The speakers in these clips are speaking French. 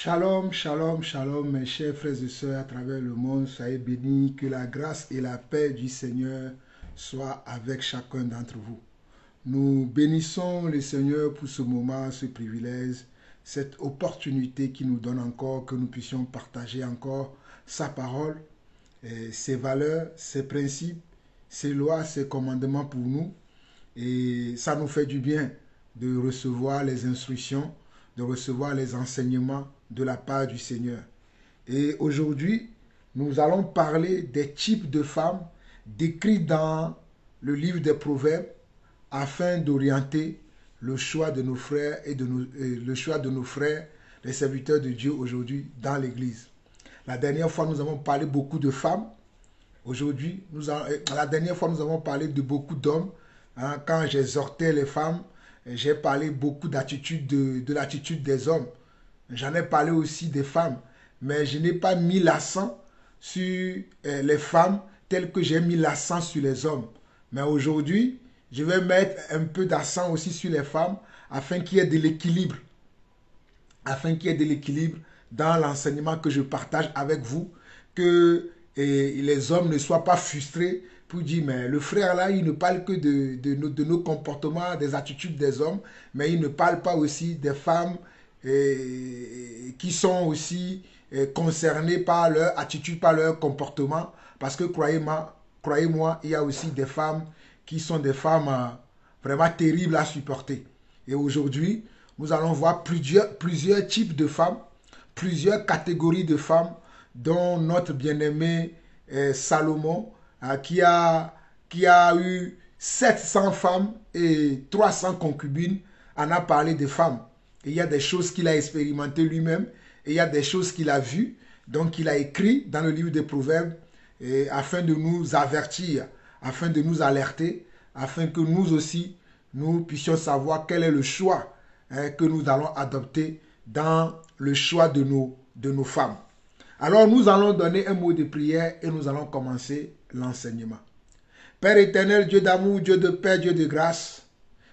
Shalom, shalom, shalom, mes chers frères et sœurs à travers le monde, soyez bénis, que la grâce et la paix du Seigneur soient avec chacun d'entre vous. Nous bénissons le Seigneur pour ce moment, ce privilège, cette opportunité qui nous donne encore, que nous puissions partager encore sa parole, ses valeurs, ses principes, ses lois, ses commandements pour nous. Et ça nous fait du bien de recevoir les instructions, de recevoir les enseignements de la part du Seigneur. Et aujourd'hui, nous allons parler des types de femmes décrits dans le livre des Proverbes afin d'orienter le choix de nos frères le choix de nos frères, les serviteurs de Dieu aujourd'hui dans l'Église. La dernière fois, nous avons parlé beaucoup de femmes. Aujourd'hui, la dernière fois, nous avons parlé de beaucoup d'hommes. Quand j'exhortais les femmes, j'ai parlé beaucoup d'attitude de l'attitude des hommes. J'en ai parlé aussi des femmes, mais je n'ai pas mis l'accent sur les femmes tel que j'ai mis l'accent sur les hommes. Mais aujourd'hui, je vais mettre un peu d'accent aussi sur les femmes afin qu'il y ait de l'équilibre. Afin qu'il y ait de l'équilibre dans l'enseignement que je partage avec vous, que les hommes ne soient pas frustrés pour dire, mais le frère là, il ne parle que de nos comportements, des attitudes des hommes, mais il ne parle pas aussi des femmes qui sont aussi concernées par leur attitude, par leur comportement, parce que croyez-moi, il y a aussi des femmes qui sont des femmes vraiment terribles à supporter. Et aujourd'hui, nous allons voir plusieurs types de femmes, plusieurs catégories de femmes, dont notre bien-aimé Salomon, qui a eu 700 femmes et 300 concubines, en a parlé des femmes. Et il y a des choses qu'il a expérimentées lui-même, et il y a des choses qu'il a vues, donc il a écrit dans le livre des Proverbes, afin de nous avertir, afin de nous alerter, afin que nous aussi, nous puissions savoir quel est le choix que nous allons adopter dans le choix de nos femmes. Alors nous allons donner un mot de prière et nous allons commencer l'enseignement. Père éternel, Dieu d'amour, Dieu de paix, Dieu de grâce,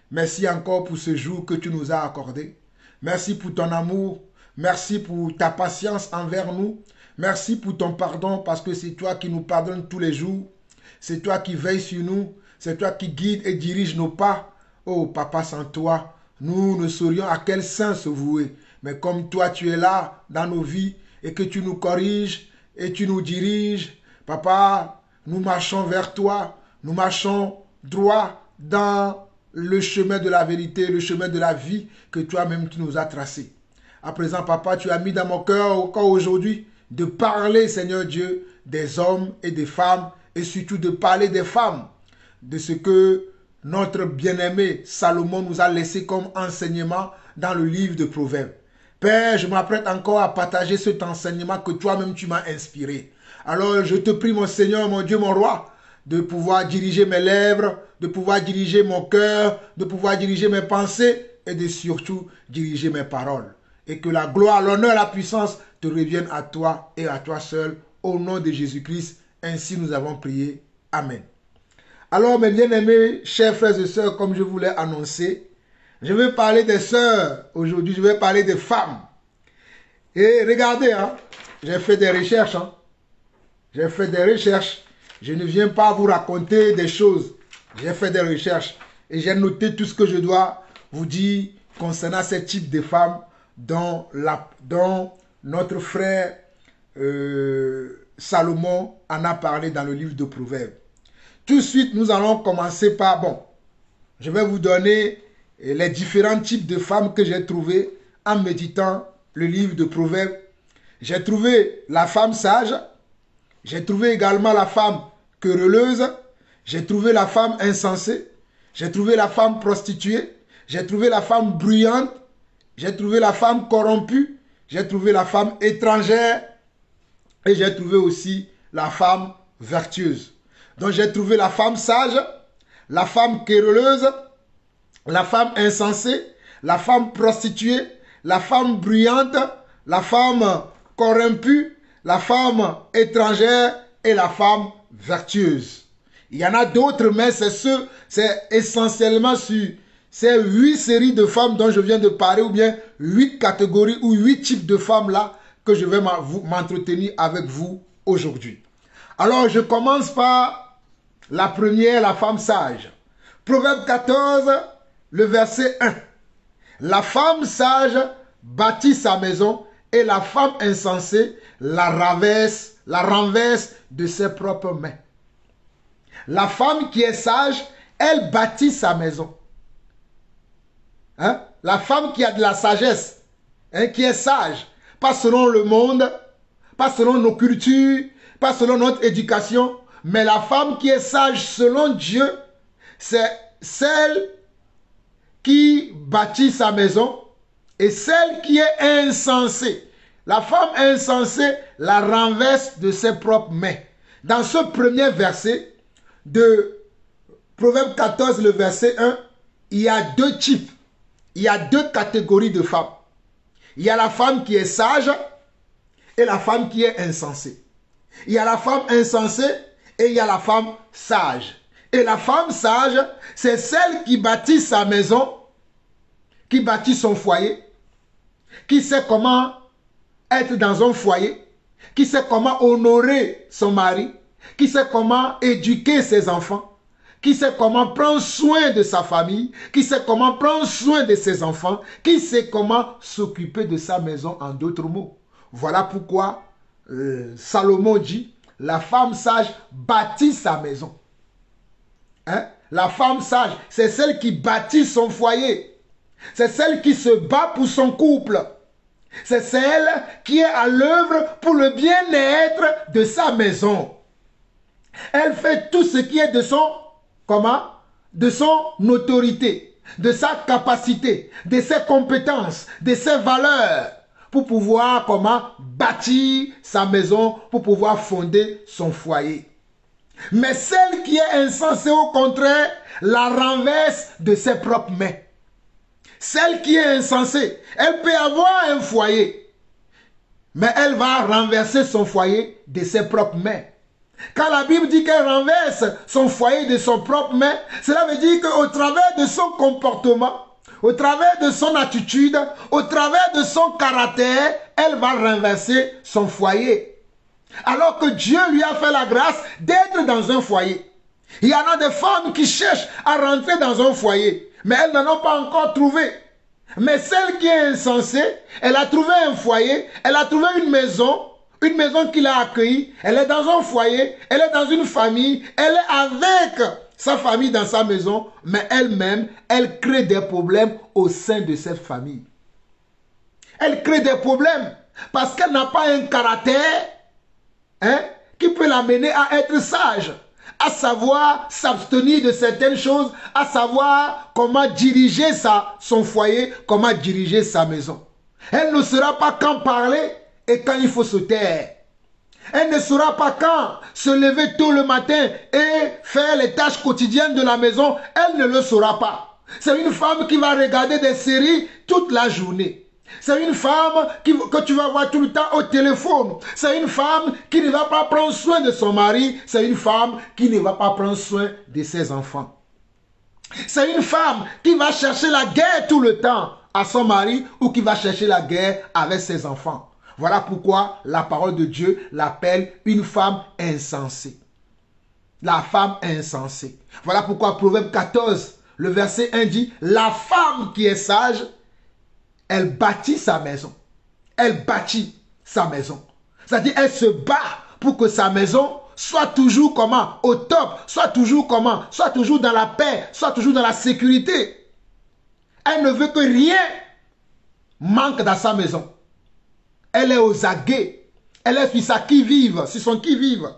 merci encore pour ce jour que tu nous as accordé. Merci pour ton amour, merci pour ta patience envers nous, merci pour ton pardon parce que c'est toi qui nous pardonnes tous les jours, c'est toi qui veilles sur nous, c'est toi qui guides et dirige nos pas. Oh papa, sans toi, nous ne saurions à quel sein se vouer. Mais comme toi tu es là dans nos vies et que tu nous corriges et tu nous diriges, papa, nous marchons vers toi, nous marchons droit dans le chemin de la vérité, le chemin de la vie que toi-même tu nous as tracé. À présent, papa, tu as mis dans mon cœur encore aujourd'hui de parler, Seigneur Dieu, des hommes et des femmes et surtout de parler des femmes, de ce que notre bien-aimé Salomon nous a laissé comme enseignement dans le livre de Proverbes. Père, je m'apprête encore à partager cet enseignement que toi-même tu m'as inspiré. Alors je te prie, mon Seigneur, mon Dieu, mon roi, de pouvoir diriger mes lèvres, de pouvoir diriger mon cœur, de pouvoir diriger mes pensées et de surtout diriger mes paroles. Et que la gloire, l'honneur, la puissance te reviennent à toi et à toi seul, au nom de Jésus-Christ. Ainsi nous avons prié. Amen. Alors mes bien-aimés, chers frères et sœurs, comme je vous l'ai annoncé, je vais parler des sœurs. Aujourd'hui, je vais parler des femmes. Et regardez, j'ai fait des recherches. J'ai fait des recherches. Je ne viens pas vous raconter des choses. J'ai fait des recherches. Et j'ai noté tout ce que je dois vous dire concernant ce type de femmes dont notre frère Salomon en a parlé dans le livre de Proverbes. Tout de suite, nous allons commencer par, je vais vous donner les différents types de femmes que j'ai trouvées en méditant le livre de Proverbes. J'ai trouvé la femme sage, j'ai trouvé également la femme querelleuse, j'ai trouvé la femme insensée, j'ai trouvé la femme prostituée, j'ai trouvé la femme bruyante, j'ai trouvé la femme corrompue, j'ai trouvé la femme étrangère et j'ai trouvé aussi la femme vertueuse. Donc j'ai trouvé la femme sage, la femme querelleuse, la femme insensée, la femme prostituée, la femme bruyante, la femme corrompue, la femme étrangère et la femme vertueuse. Il y en a d'autres, mais c'est essentiellement sur ces 8 séries de femmes dont je viens de parler, ou bien 8 catégories ou 8 types de femmes là que je vais m'entretenir avec vous aujourd'hui. Alors, je commence par la première, la femme sage. Proverbe 14, le verset 1. La femme sage bâtit sa maison et la femme insensée la renverse de ses propres mains. La femme qui est sage, elle bâtit sa maison. Hein? La femme qui a de la sagesse, hein, qui est sage, pas selon le monde, pas selon nos cultures, pas selon notre éducation, mais la femme qui est sage selon Dieu, c'est celle qui bâtit sa maison et celle qui est insensée. La femme insensée la renverse de ses propres mains. Dans ce premier verset de Proverbe 14, le verset 1, il y a 2 types. Il y a 2 catégories de femmes. Il y a la femme qui est sage et la femme qui est insensée. Il y a la femme insensée et il y a la femme sage. Et la femme sage, c'est celle qui bâtit sa maison, qui bâtit son foyer, qui sait comment être dans un foyer, qui sait comment honorer son mari, qui sait comment éduquer ses enfants, qui sait comment prendre soin de sa famille, qui sait comment prendre soin de ses enfants, qui sait comment s'occuper de sa maison, en d'autres mots. Voilà pourquoi Salomon dit, la femme sage bâtit sa maison. Hein? La femme sage, c'est celle qui bâtit son foyer. C'est celle qui se bat pour son couple. C'est celle qui est à l'œuvre pour le bien-être de sa maison. Elle fait tout ce qui est de son, de son autorité, de sa capacité, de ses compétences, de ses valeurs, pour pouvoir bâtir sa maison, pour pouvoir fonder son foyer. Mais celle qui est insensée, au contraire, la renverse de ses propres mains. Celle qui est insensée, elle peut avoir un foyer, mais elle va renverser son foyer de ses propres mains. Quand la Bible dit qu'elle renverse son foyer de son propre main, cela veut dire qu'au travers de son comportement, au travers de son attitude, au travers de son caractère, elle va renverser son foyer. Alors que Dieu lui a fait la grâce d'être dans un foyer. Il y en a des femmes qui cherchent à rentrer dans un foyer, mais elles n'en ont pas encore trouvé. Mais celle qui est insensée, elle a trouvé un foyer, elle a trouvé une maison qui l'a accueillie, elle est dans un foyer, elle est dans une famille, elle est avec sa famille dans sa maison, mais elle-même, elle crée des problèmes au sein de cette famille. Elle crée des problèmes parce qu'elle n'a pas un caractère qui peut l'amener à être sage, à savoir s'abstenir de certaines choses, à savoir comment diriger son foyer, comment diriger sa maison. Elle ne saura pas quand parler et quand il faut se taire. Elle ne saura pas quand se lever tôt le matin et faire les tâches quotidiennes de la maison. Elle ne le saura pas. C'est une femme qui va regarder des séries toute la journée. C'est une femme que tu vas voir tout le temps au téléphone. C'est une femme qui ne va pas prendre soin de son mari. C'est une femme qui ne va pas prendre soin de ses enfants. C'est une femme qui va chercher la guerre tout le temps à son mari ou qui va chercher la guerre avec ses enfants. Voilà pourquoi la parole de Dieu l'appelle une femme insensée. La femme insensée. Voilà pourquoi Proverbe 14, le verset 1 dit, la femme qui est sage, elle bâtit sa maison. Elle bâtit sa maison. C'est-à-dire, elle se bat pour que sa maison soit toujours au top, soit toujours soit toujours dans la paix, soit toujours dans la sécurité. Elle ne veut que rien manque dans sa maison. Elle est aux aguets. Elle est sur sa qui-vive, sur son qui-vive.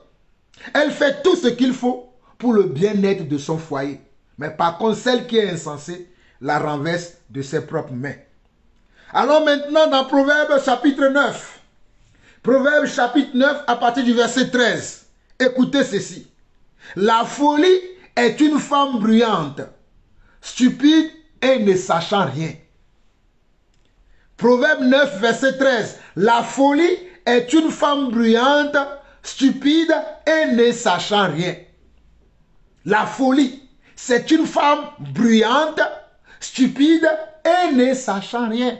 Elle fait tout ce qu'il faut pour le bien-être de son foyer. Mais par contre, celle qui est insensée la renverse de ses propres mains. Allons maintenant dans Proverbe chapitre 9. Proverbe chapitre 9 à partir du verset 13. Écoutez ceci. La folie est une femme bruyante, stupide et ne sachant rien. Proverbe 9 verset 13. La folie est une femme bruyante, stupide et ne sachant rien. La folie, c'est une femme bruyante, stupide et ne sachant rien.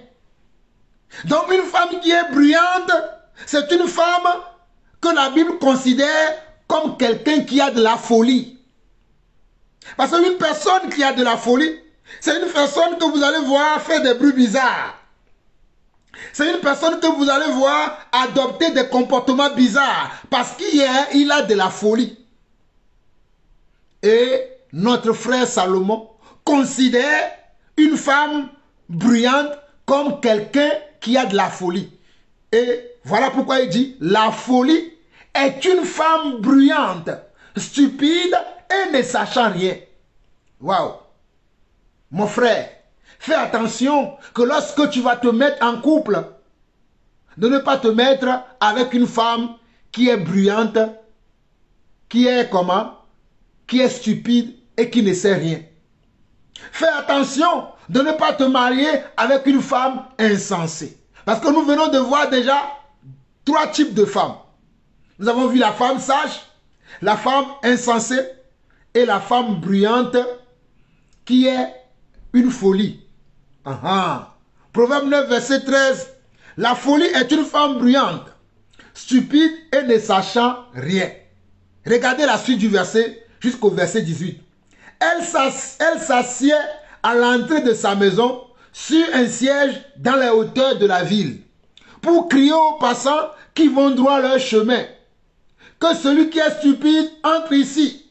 Donc une femme qui est bruyante, c'est une femme que la Bible considère comme quelqu'un qui a de la folie. Parce qu'une personne qui a de la folie, c'est une personne que vous allez voir faire des bruits bizarres. C'est une personne que vous allez voir adopter des comportements bizarres parce qu'il a de la folie. Et notre frère Salomon considère une femme bruyante comme quelqu'un qui a de la folie. Et voilà pourquoi il dit, la folie est une femme bruyante, stupide et ne sachant rien. Waouh! Mon frère, fais attention que lorsque tu vas te mettre en couple, de ne pas te mettre avec une femme qui est bruyante, qui est comment? Qui est stupide et qui ne sait rien. Fais attention de ne pas te marier avec une femme insensée. Parce que nous venons de voir déjà 3 types de femmes. Nous avons vu la femme sage, la femme insensée et la femme bruyante qui est une folie. Proverbe 9, verset 13. La folie est une femme bruyante, stupide et ne sachant rien. Regardez la suite du verset jusqu'au verset 18. Elle s'assied à l'entrée de sa maison sur un siège dans les hauteurs de la ville pour crier aux passants qui vont droit leur chemin. Que celui qui est stupide entre ici.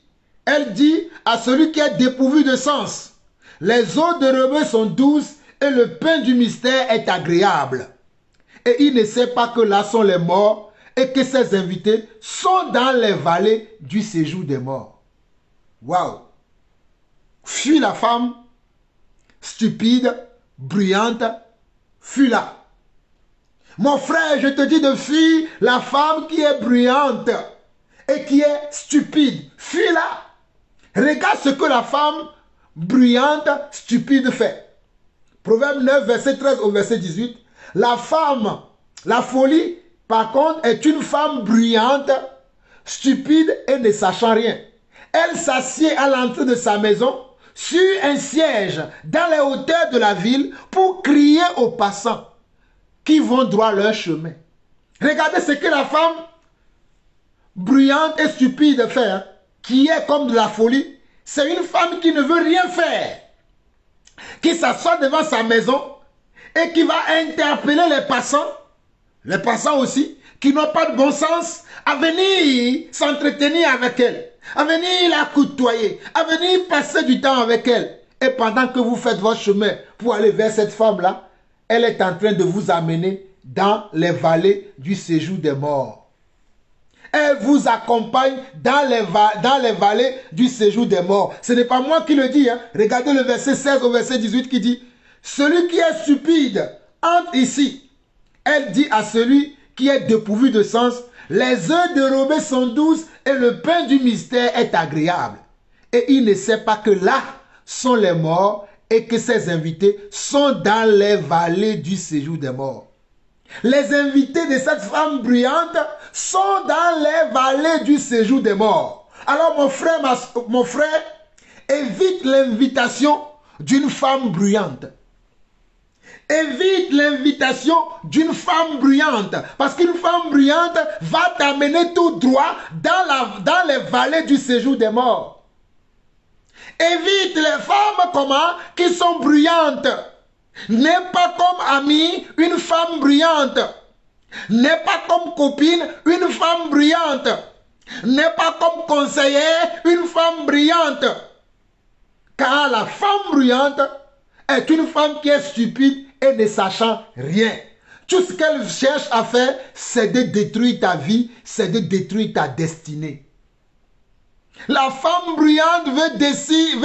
Elle dit à celui qui est dépourvu de sens. Les eaux de rebeu sont douces et le pain du mystère est agréable. Et il ne sait pas que là sont les morts et que ses invités sont dans les vallées du séjour des morts. Waouh! Fuis la femme stupide, bruyante, fuis-la. Mon frère, je te dis de fuir la femme qui est bruyante et qui est stupide. Fuis-la. Regarde ce que la femme bruyante, stupide fait. Proverbe 9, verset 13 au verset 18. La femme, la folie, par contre, est une femme bruyante, stupide et ne sachant rien. Elle s'assied à l'entrée de sa maison, sur un siège dans les hauteurs de la ville, pour crier aux passants qui vont droit leur chemin. Regardez ce que la femme bruyante et stupide fait, qui est comme de la folie. C'est une femme qui ne veut rien faire, qui s'assoit devant sa maison et qui va interpeller les passants aussi, qui n'ont pas de bon sens, à venir s'entretenir avec elle, à venir la côtoyer, à venir passer du temps avec elle. Et pendant que vous faites votre chemin pour aller vers cette femme-là, elle est en train de vous amener dans les vallées du séjour des morts. Elle vous accompagne dans les vallées du séjour des morts. Ce n'est pas moi qui le dis. Regardez le verset 16 au verset 18 qui dit « Celui qui est stupide entre ici. » Elle dit à celui qui est dépourvu de sens « Les œufs dérobés sont douces et le pain du mystère est agréable. » Et il ne sait pas que là sont les morts et que ses invités sont dans les vallées du séjour des morts. Les invités de cette femme bruyante sont dans les vallées du séjour des morts. Alors mon frère, évite l'invitation d'une femme bruyante. Évite l'invitation d'une femme bruyante. Parce qu'une femme bruyante va t'amener tout droit dans les vallées du séjour des morts. Évite les femmes qui sont bruyantes. N'est pas comme amie une femme bruyante. N'est pas comme copine une femme bruyante. N'est pas comme conseillère une femme bruyante. Car la femme bruyante est une femme qui est stupide et ne sachant rien. Tout ce qu'elle cherche à faire, c'est de détruire ta vie, c'est de détruire ta destinée. La femme bruyante veut détruire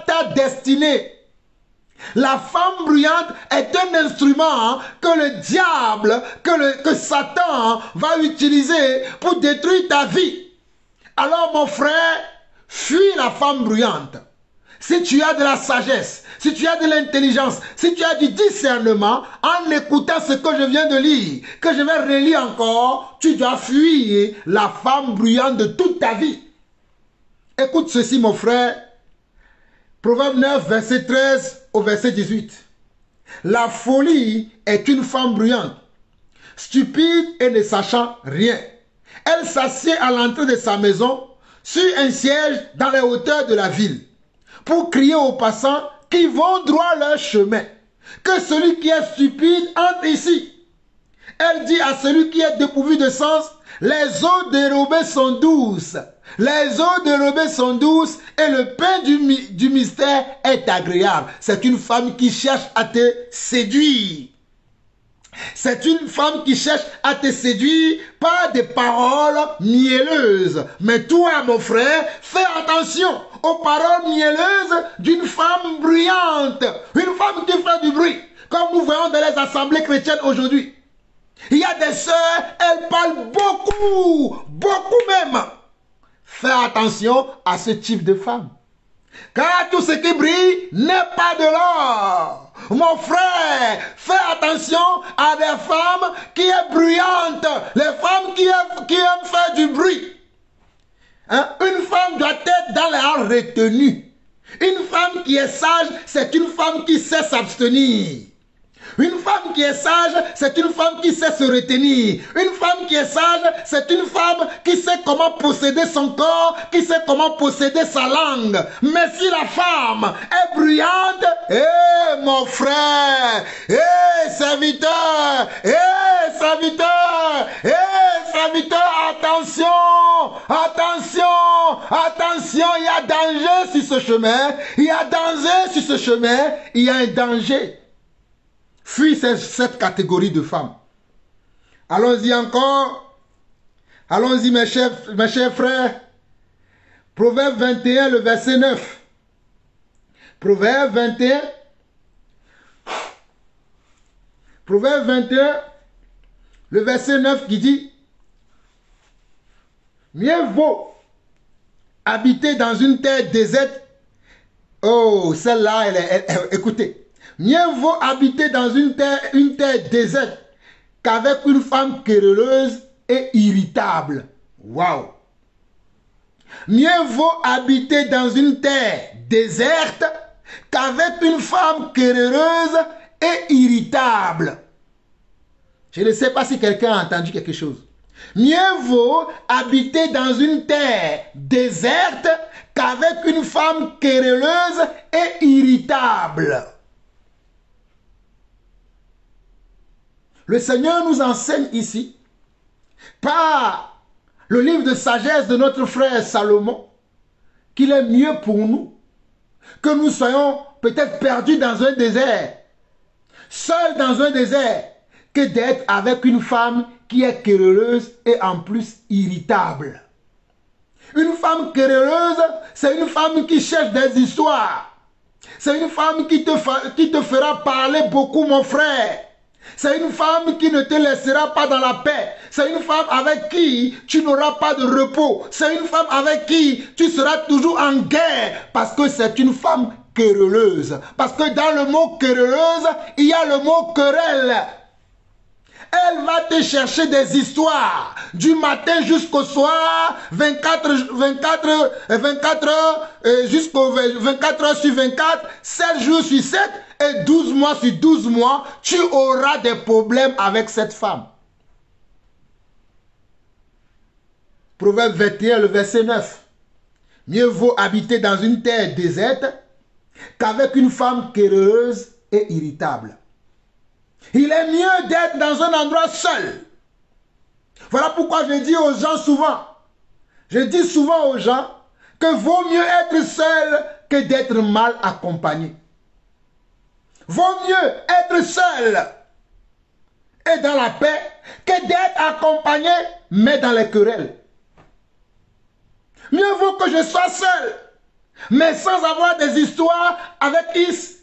ta destinée. La femme bruyante est un instrument que le diable, que Satan va utiliser pour détruire ta vie. Alors mon frère, fuis la femme bruyante. Si tu as de la sagesse, si tu as de l'intelligence, si tu as du discernement, en écoutant ce que je viens de lire, que je vais relire encore, tu dois fuir la femme bruyante de toute ta vie. Écoute ceci mon frère. Proverbe 9, verset 13 au verset 18. La folie est une femme bruyante, stupide et ne sachant rien. Elle s'assied à l'entrée de sa maison, sur un siège dans les hauteurs de la ville, pour crier aux passants qui vont droit leur chemin, que celui qui est stupide entre ici. Elle dit à celui qui est dépourvu de sens, les eaux dérobées sont douces. Les eaux dérobées sont douces et le pain du mystère est agréable. C'est une femme qui cherche à te séduire. C'est une femme qui cherche à te séduire par des paroles mielleuses. Mais toi, mon frère, fais attention aux paroles mielleuses d'une femme bruyante. Une femme qui fait du bruit, comme nous voyons dans les assemblées chrétiennes aujourd'hui. Il y a des sœurs, elles parlent beaucoup, beaucoup même. Fais attention à ce type de femme. Car tout ce qui brille n'est pas de l'or. Mon frère, fais attention à des femmes qui sont bruyantes, les femmes qui aiment faire du bruit. Hein? Une femme doit être dans la retenue. Une femme qui est sage, c'est une femme qui sait s'abstenir. Une femme qui est sage, c'est une femme qui sait se retenir. Une femme qui est sage, c'est une femme qui sait comment posséder son corps, qui sait comment posséder sa langue. Mais si la femme est bruyante, mon frère, serviteur, attention, attention, attention, il y a danger sur ce chemin, il y a danger sur ce chemin, il y a un danger. Fuis cette catégorie de femmes. Allons-y encore. Allons-y mes chers frères. Proverbe 21, le verset 9. Proverbe 21. Proverbe 21, le verset 9 qui dit: mieux vaut habiter dans une terre déserte. Oh, celle-là, écoutez. Mieux vaut habiter dans une terre déserte qu'avec une femme querelleuse et irritable. Waouh! Mieux vaut habiter dans une terre déserte qu'avec une femme querelleuse et irritable. Je ne sais pas si quelqu'un a entendu quelque chose. Mieux vaut habiter dans une terre déserte qu'avec une femme querelleuse et irritable. Le Seigneur nous enseigne ici, par le livre de sagesse de notre frère Salomon, qu'il est mieux pour nous que nous soyons peut-être perdus dans un désert, seuls dans un désert, que d'être avec une femme qui est querelleuse et en plus irritable. Une femme querelleuse, c'est une femme qui cherche des histoires. C'est une femme qui te fera parler beaucoup, mon frère. C'est une femme qui ne te laissera pas dans la paix. C'est une femme avec qui tu n'auras pas de repos. C'est une femme avec qui tu seras toujours en guerre. Parce que c'est une femme querelleuse. Parce que dans le mot querelleuse, il y a le mot querelle. Elle va te chercher des histoires du matin jusqu'au soir, 24 heures jusqu'au 24 heures sur 24, 7 jours sur 7 et 12 mois sur 12 mois, tu auras des problèmes avec cette femme. Proverbe 21, le verset 9. Mieux vaut habiter dans une terre déserte qu'avec une femme querelleuse et irritable. Il est mieux d'être dans un endroit seul. Voilà pourquoi je dis aux gens souvent, que vaut mieux être seul que d'être mal accompagné. Vaut mieux être seul et dans la paix que d'être accompagné mais dans les querelles. Mieux vaut que je sois seul mais sans avoir des histoires avec X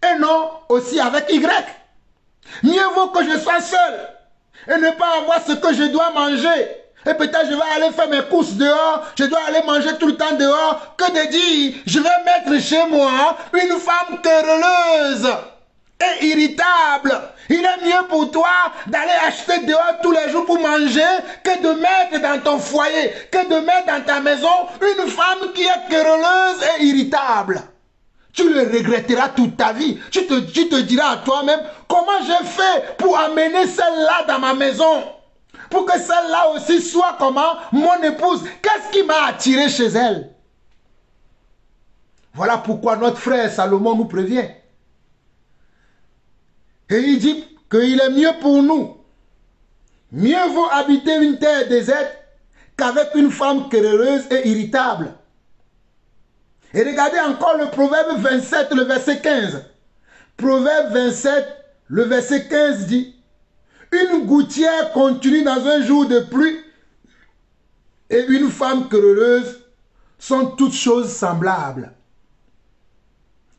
et non aussi avec Y. Mieux vaut que je sois seul et ne pas avoir ce que je dois manger. Et peut-être je vais aller faire mes courses dehors, je dois aller manger tout le temps dehors, que de dire, je vais mettre chez moi une femme querelleuse et irritable. Il est mieux pour toi d'aller acheter dehors tous les jours pour manger que de mettre dans ton foyer, que de mettre dans ta maison une femme qui est querelleuse et irritable. Tu le regretteras toute ta vie. Tu te diras à toi-même, comment j'ai fait pour amener celle-là dans ma maison? Pour que celle-là aussi soit comment? Mon épouse. Qu'est-ce qui m'a attiré chez elle? Voilà pourquoi notre frère Salomon nous prévient. Et il dit qu'il est mieux pour nous. Mieux vaut habiter une terre déserte qu'avec une femme querelleuse et irritable. Et regardez encore le proverbe 27, le verset 15. Proverbe 27, le verset 15 dit, une gouttière continue dans un jour de pluie et une femme querelleuse sont toutes choses semblables.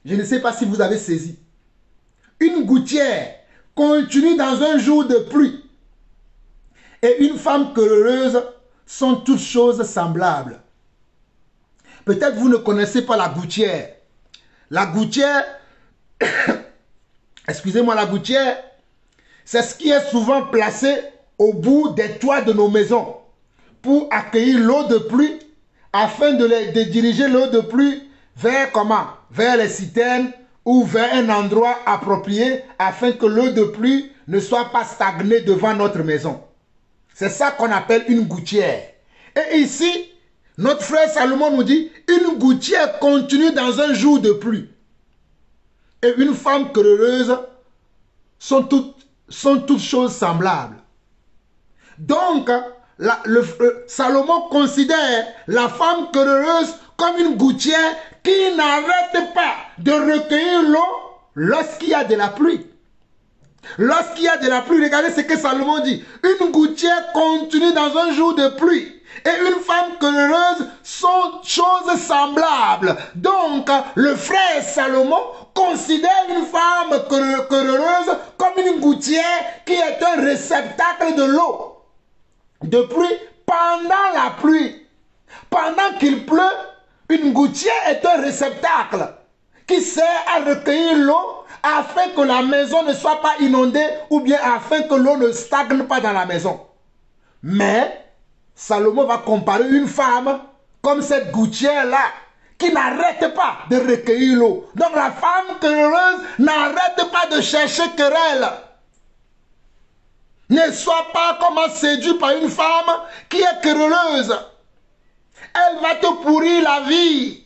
Je ne sais pas si vous avez saisi. Une gouttière continue dans un jour de pluie et une femme querelleuse sont toutes choses semblables. Peut-être vous ne connaissez pas la gouttière. La gouttière, excusez-moi, la gouttière, c'est ce qui est souvent placé au bout des toits de nos maisons pour accueillir l'eau de pluie afin de diriger l'eau de pluie vers comment? Vers les citernes ou vers un endroit approprié afin que l'eau de pluie ne soit pas stagnée devant notre maison. C'est ça qu'on appelle une gouttière. Et ici, notre frère Salomon nous dit, une gouttière continue dans un jour de pluie. Et une femme querelleuse sont toutes choses semblables. Donc, Salomon considère la femme querelleuse comme une gouttière qui n'arrête pas de recueillir l'eau lorsqu'il y a de la pluie. Lorsqu'il y a de la pluie, regardez ce que Salomon dit. Une gouttière continue dans un jour de pluie. Et une femme querelleuse sont choses semblables. Donc, le frère Salomon considère une femme querelleuse comme une gouttière qui est un réceptacle de l'eau de pluie pendant la pluie. Pendant qu'il pleut, une gouttière est un réceptacle qui sert à recueillir l'eau afin que la maison ne soit pas inondée ou bien afin que l'eau ne stagne pas dans la maison. Mais Salomon va comparer une femme comme cette gouttière-là qui n'arrête pas de recueillir l'eau. Donc la femme querelleuse n'arrête pas de chercher querelle. Ne sois pas comme séduit par une femme qui est querelleuse. Elle va te pourrir la vie.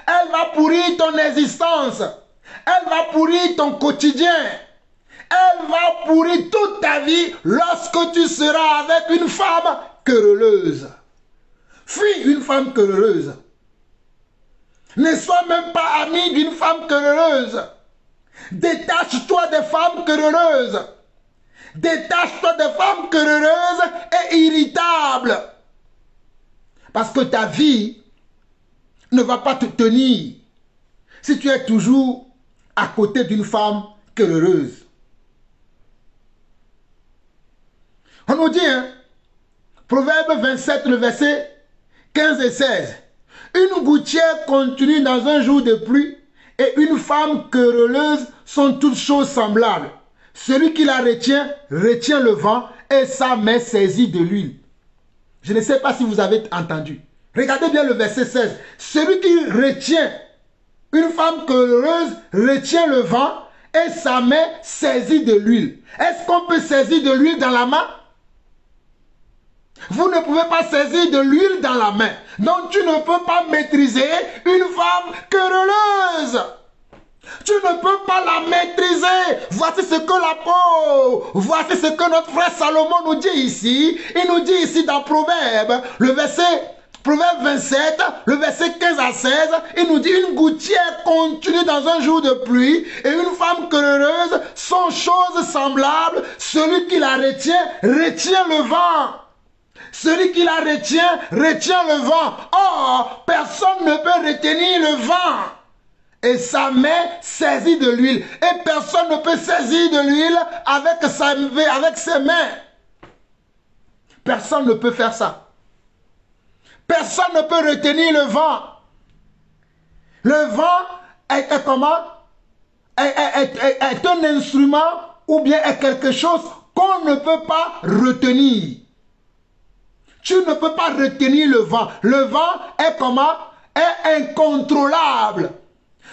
Elle va pourrir ton existence. Elle va pourrir ton quotidien. Elle va pourrir toute ta vie lorsque tu seras avec une femme querelleuse. Fuis une femme querelleuse. Ne sois même pas ami d'une femme querelleuse. Détache-toi des femmes querelleuses. Détache-toi des femmes querelleuses et irritables. Parce que ta vie ne va pas te tenir si tu es toujours à côté d'une femme querelleuse. On nous dit, hein, Proverbe 27, le verset 15 et 16. Une gouttière continue dans un jour de pluie et une femme querelleuse sont toutes choses semblables. Celui qui la retient, retient le vent et sa main saisit de l'huile. Je ne sais pas si vous avez entendu. Regardez bien le verset 16. Celui qui retient une femme querelleuse retient le vent et sa main saisit de l'huile. Est-ce qu'on peut saisir de l'huile dans la main? Vous ne pouvez pas saisir de l'huile dans la main. Donc tu ne peux pas maîtriser une femme querelleuse. Tu ne peux pas la maîtriser. Voici ce que voici ce que notre frère Salomon nous dit ici. Il nous dit ici dans Proverbe, Proverbe 27, le verset 15 à 16, il nous dit une gouttière continue dans un jour de pluie et une femme querelleuse sont choses semblables. Celui qui la retient, retient le vent. Celui qui la retient, retient le vent. Or, personne ne peut retenir le vent. Et sa main saisit de l'huile. Et personne ne peut saisir de l'huile avec ses mains. Personne ne peut faire ça. Personne ne peut retenir le vent. Le vent est comment? Est un instrument ou bien est quelque chose qu'on ne peut pas retenir. Tu ne peux pas retenir le vent. Le vent est comment? Est incontrôlable.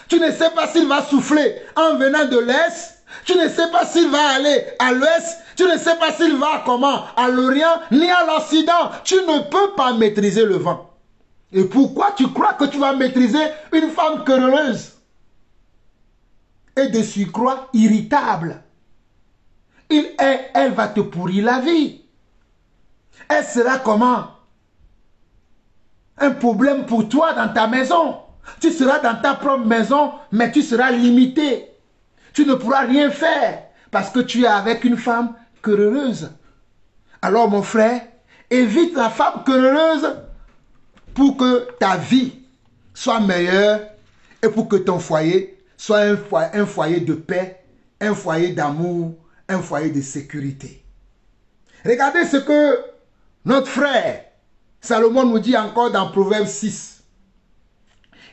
Tu ne sais pas s'il va souffler en venant de l'Est. Tu ne sais pas s'il va aller à l'Ouest. Tu ne sais pas s'il va comment, à l'Orient ni à l'Occident. Tu ne peux pas maîtriser le vent. Et pourquoi tu crois que tu vas maîtriser une femme querelleuse et de surcroît irritable? Elle va te pourrir la vie. Elle sera comment? Un problème pour toi dans ta maison. Tu seras dans ta propre maison, mais tu seras limité. Tu ne pourras rien faire parce que tu es avec une femme querelleuse. Alors mon frère, évite la femme querelleuse pour que ta vie soit meilleure et pour que ton foyer soit un foyer de paix, un foyer d'amour, un foyer de sécurité. Regardez ce que notre frère Salomon nous dit encore dans Proverbe 6.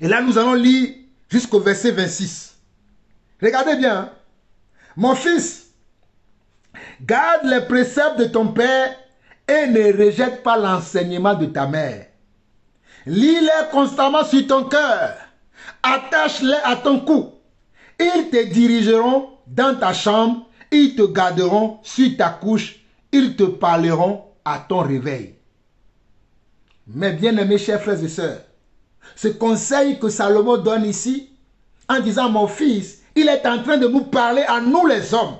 Et là, nous allons lire jusqu'au verset 26. Regardez bien. Hein? Mon fils, garde les préceptes de ton père et ne rejette pas l'enseignement de ta mère. Lis-les constamment sur ton cœur. Attache-les à ton cou. Ils te dirigeront dans ta chambre. Ils te garderont sur ta couche. Ils te parleront à ton réveil. Mes bien-aimés chers frères et sœurs, ce conseil que Salomon donne ici, en disant mon fils, il est en train de nous parler à nous les hommes.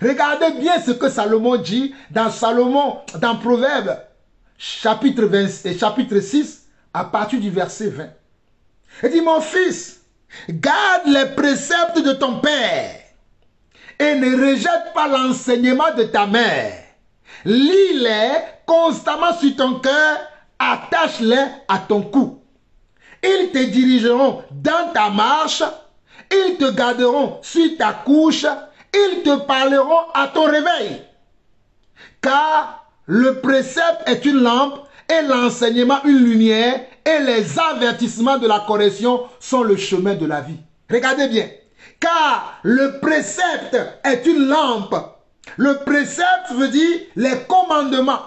Regardez bien ce que Salomon dit dans Proverbes, chapitre 6, à partir du verset 20. Il dit, mon fils, garde les préceptes de ton père et ne rejette pas l'enseignement de ta mère. Lis-les constamment sur ton cœur, attache-les à ton cou. Ils te dirigeront dans ta marche, ils te garderont sur ta couche, ils te parleront à ton réveil. Car le précepte est une lampe et l'enseignement une lumière et les avertissements de la correction sont le chemin de la vie. Regardez bien. Car le précepte est une lampe. Le précepte veut dire les commandements,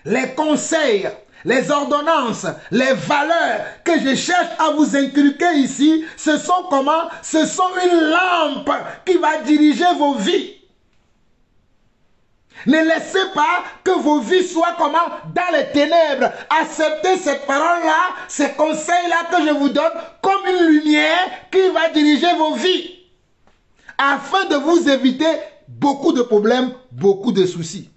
les conseils, les ordonnances, les valeurs que je cherche à vous inculquer ici, ce sont comment? Ce sont une lampe qui va diriger vos vies. Ne laissez pas que vos vies soient comment? Dans les ténèbres. Acceptez cette parole-là, ces conseils-là que je vous donne comme une lumière qui va diriger vos vies. Afin de vous éviter beaucoup de problèmes, beaucoup de soucis.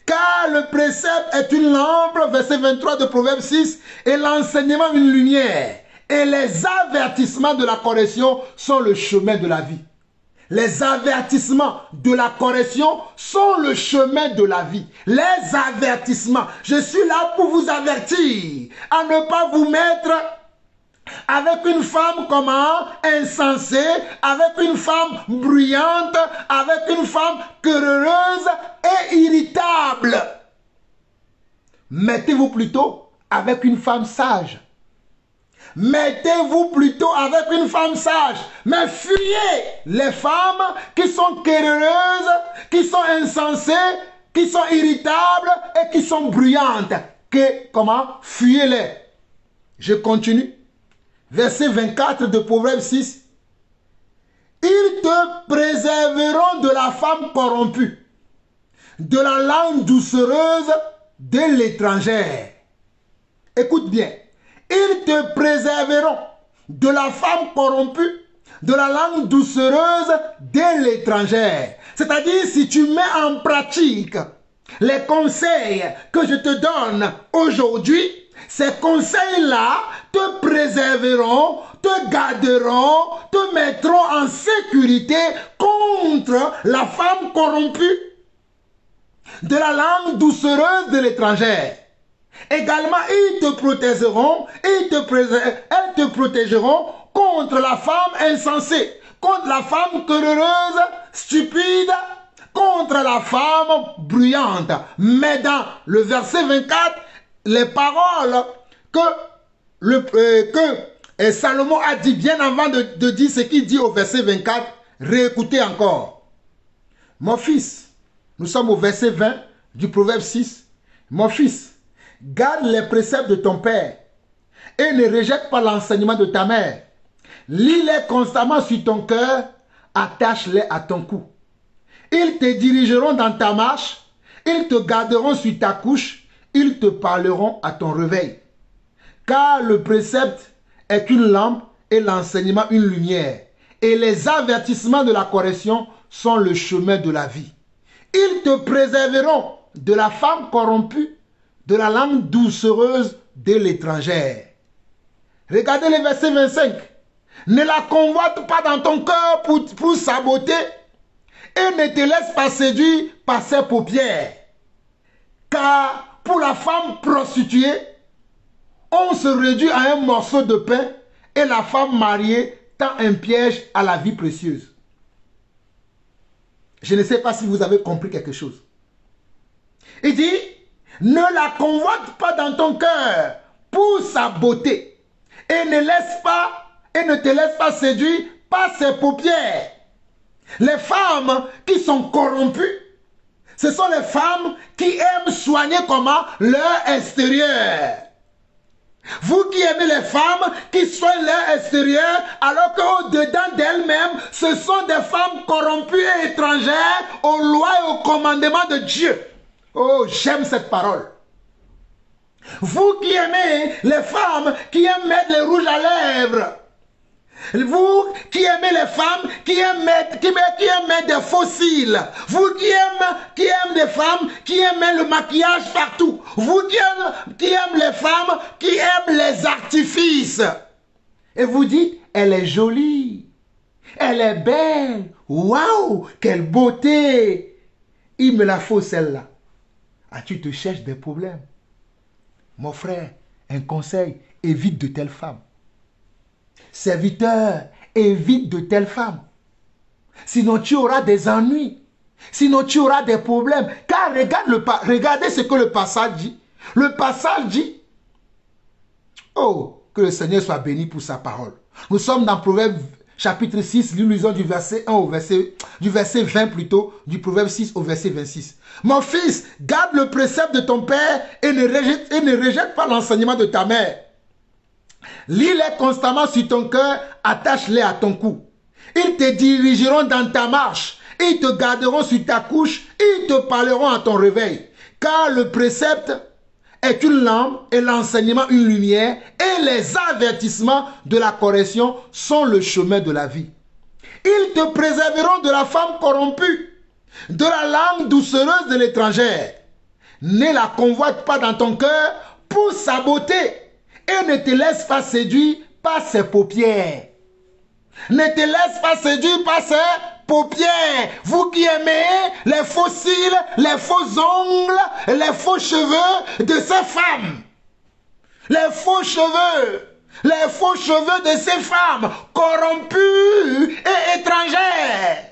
Car le précepte est une lampe, verset 23 de Proverbe 6, et l'enseignement une lumière. Et les avertissements de la correction sont le chemin de la vie. Les avertissements de la correction sont le chemin de la vie. Les avertissements. Je suis là pour vous avertir à ne pas vous mettre avec une femme comment? Insensée, avec une femme bruyante, avec une femme querelleuse et irritable. Mettez-vous plutôt avec une femme sage. Mettez-vous plutôt avec une femme sage. Mais fuyez les femmes qui sont querelleuses, qui sont insensées, qui sont irritables et qui sont bruyantes. Comment? Fuyez-les. Je continue. Verset 24 de Proverbe 6. Ils te préserveront de la femme corrompue, de la langue doucereuse de l'étrangère. Écoute bien. Ils te préserveront de la femme corrompue, de la langue doucereuse de l'étrangère. C'est-à-dire, si tu mets en pratique les conseils que je te donne aujourd'hui, ces conseils-là te préserveront, te garderont, te mettront en sécurité contre la femme corrompue, de la langue doucereuse de l'étrangère. Également, elles te protégeront contre la femme insensée, contre la femme querelleuse, stupide, contre la femme bruyante. Mais dans le verset 24, les paroles que Salomon a dit bien avant de dire ce qu'il dit au verset 24, réécoutez encore. Mon fils, nous sommes au verset 20 du Proverbe 6. Mon fils, garde les préceptes de ton père et ne rejette pas l'enseignement de ta mère. Lis-les constamment sur ton cœur, attache-les à ton cou. Ils te dirigeront dans ta marche, ils te garderont sur ta couche, ils te parleront à ton réveil. Car le précepte est une lampe et l'enseignement une lumière. Et les avertissements de la correction sont le chemin de la vie. Ils te préserveront de la femme corrompue, de la langue doucereuse de l'étrangère. Regardez le verset 25. Ne la convoite pas dans ton cœur pour sa beauté et ne te laisse pas séduire par ses paupières. Car pour la femme prostituée, on se réduit à un morceau de pain et la femme mariée tend un piège à la vie précieuse. Je ne sais pas si vous avez compris quelque chose. Il dit, ne la convoite pas dans ton cœur pour sa beauté et ne te laisse pas séduire par ses paupières. Les femmes qui sont corrompues, ce sont les femmes qui aiment soigner comment? Leur extérieur. Vous qui aimez les femmes qui soignent leur extérieur, alors qu'au-dedans d'elles-mêmes, ce sont des femmes corrompues et étrangères aux lois et aux commandements de Dieu. Oh, j'aime cette parole. Vous qui aimez les femmes qui aiment mettre le rouge à lèvres, vous qui aimez les femmes qui aiment mettre des faux cils, vous qui aiment des femmes qui aiment le maquillage partout, vous qui aiment les femmes qui aiment les artifices, et vous dites, elle est jolie, elle est belle, waouh, quelle beauté, il me la faut celle-là. Ah, tu te cherches des problèmes. Mon frère, un conseil, évite de telles femmes. Serviteur, évite de telles femmes. Sinon tu auras des ennuis. Sinon tu auras des problèmes. Car regardez ce que le passage dit. Le passage dit, oh, que le Seigneur soit béni pour sa parole. Nous sommes dans Proverbe chapitre 6, lisons du verset 1 au du verset 20 plutôt, du Proverbe 6 au verset 26. Mon fils, garde le précepte de ton père et ne rejette pas l'enseignement de ta mère. Lis-les constamment sur ton cœur, attache-les à ton cou. Ils te dirigeront dans ta marche, ils te garderont sur ta couche, ils te parleront à ton réveil. Car le précepte est une lampe et l'enseignement une lumière, et les avertissements de la correction sont le chemin de la vie. Ils te préserveront de la femme corrompue, de la langue doucereuse de l'étrangère. Ne la convoite pas dans ton cœur pour sa beauté, et ne te laisse pas séduire par ses paupières. Ne te laisse pas séduire par ses paupières. Vous qui aimez les faux cils, les faux ongles, les faux cheveux de ces femmes. Les faux cheveux de ces femmes corrompues et étrangères.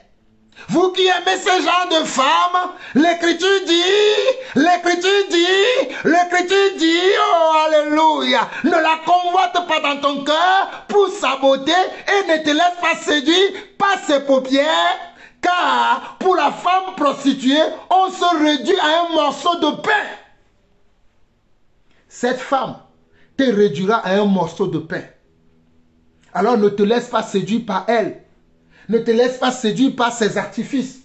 Vous qui aimez ce genre de femmes, l'Écriture dit, oh alléluia, ne la convoite pas dans ton cœur pour sa beauté et ne te laisse pas séduire par ses paupières, car pour la femme prostituée, on se réduit à un morceau de pain. Cette femme te réduira à un morceau de pain. Alors ne te laisse pas séduire par elle. Ne te laisse pas séduire par ses artifices.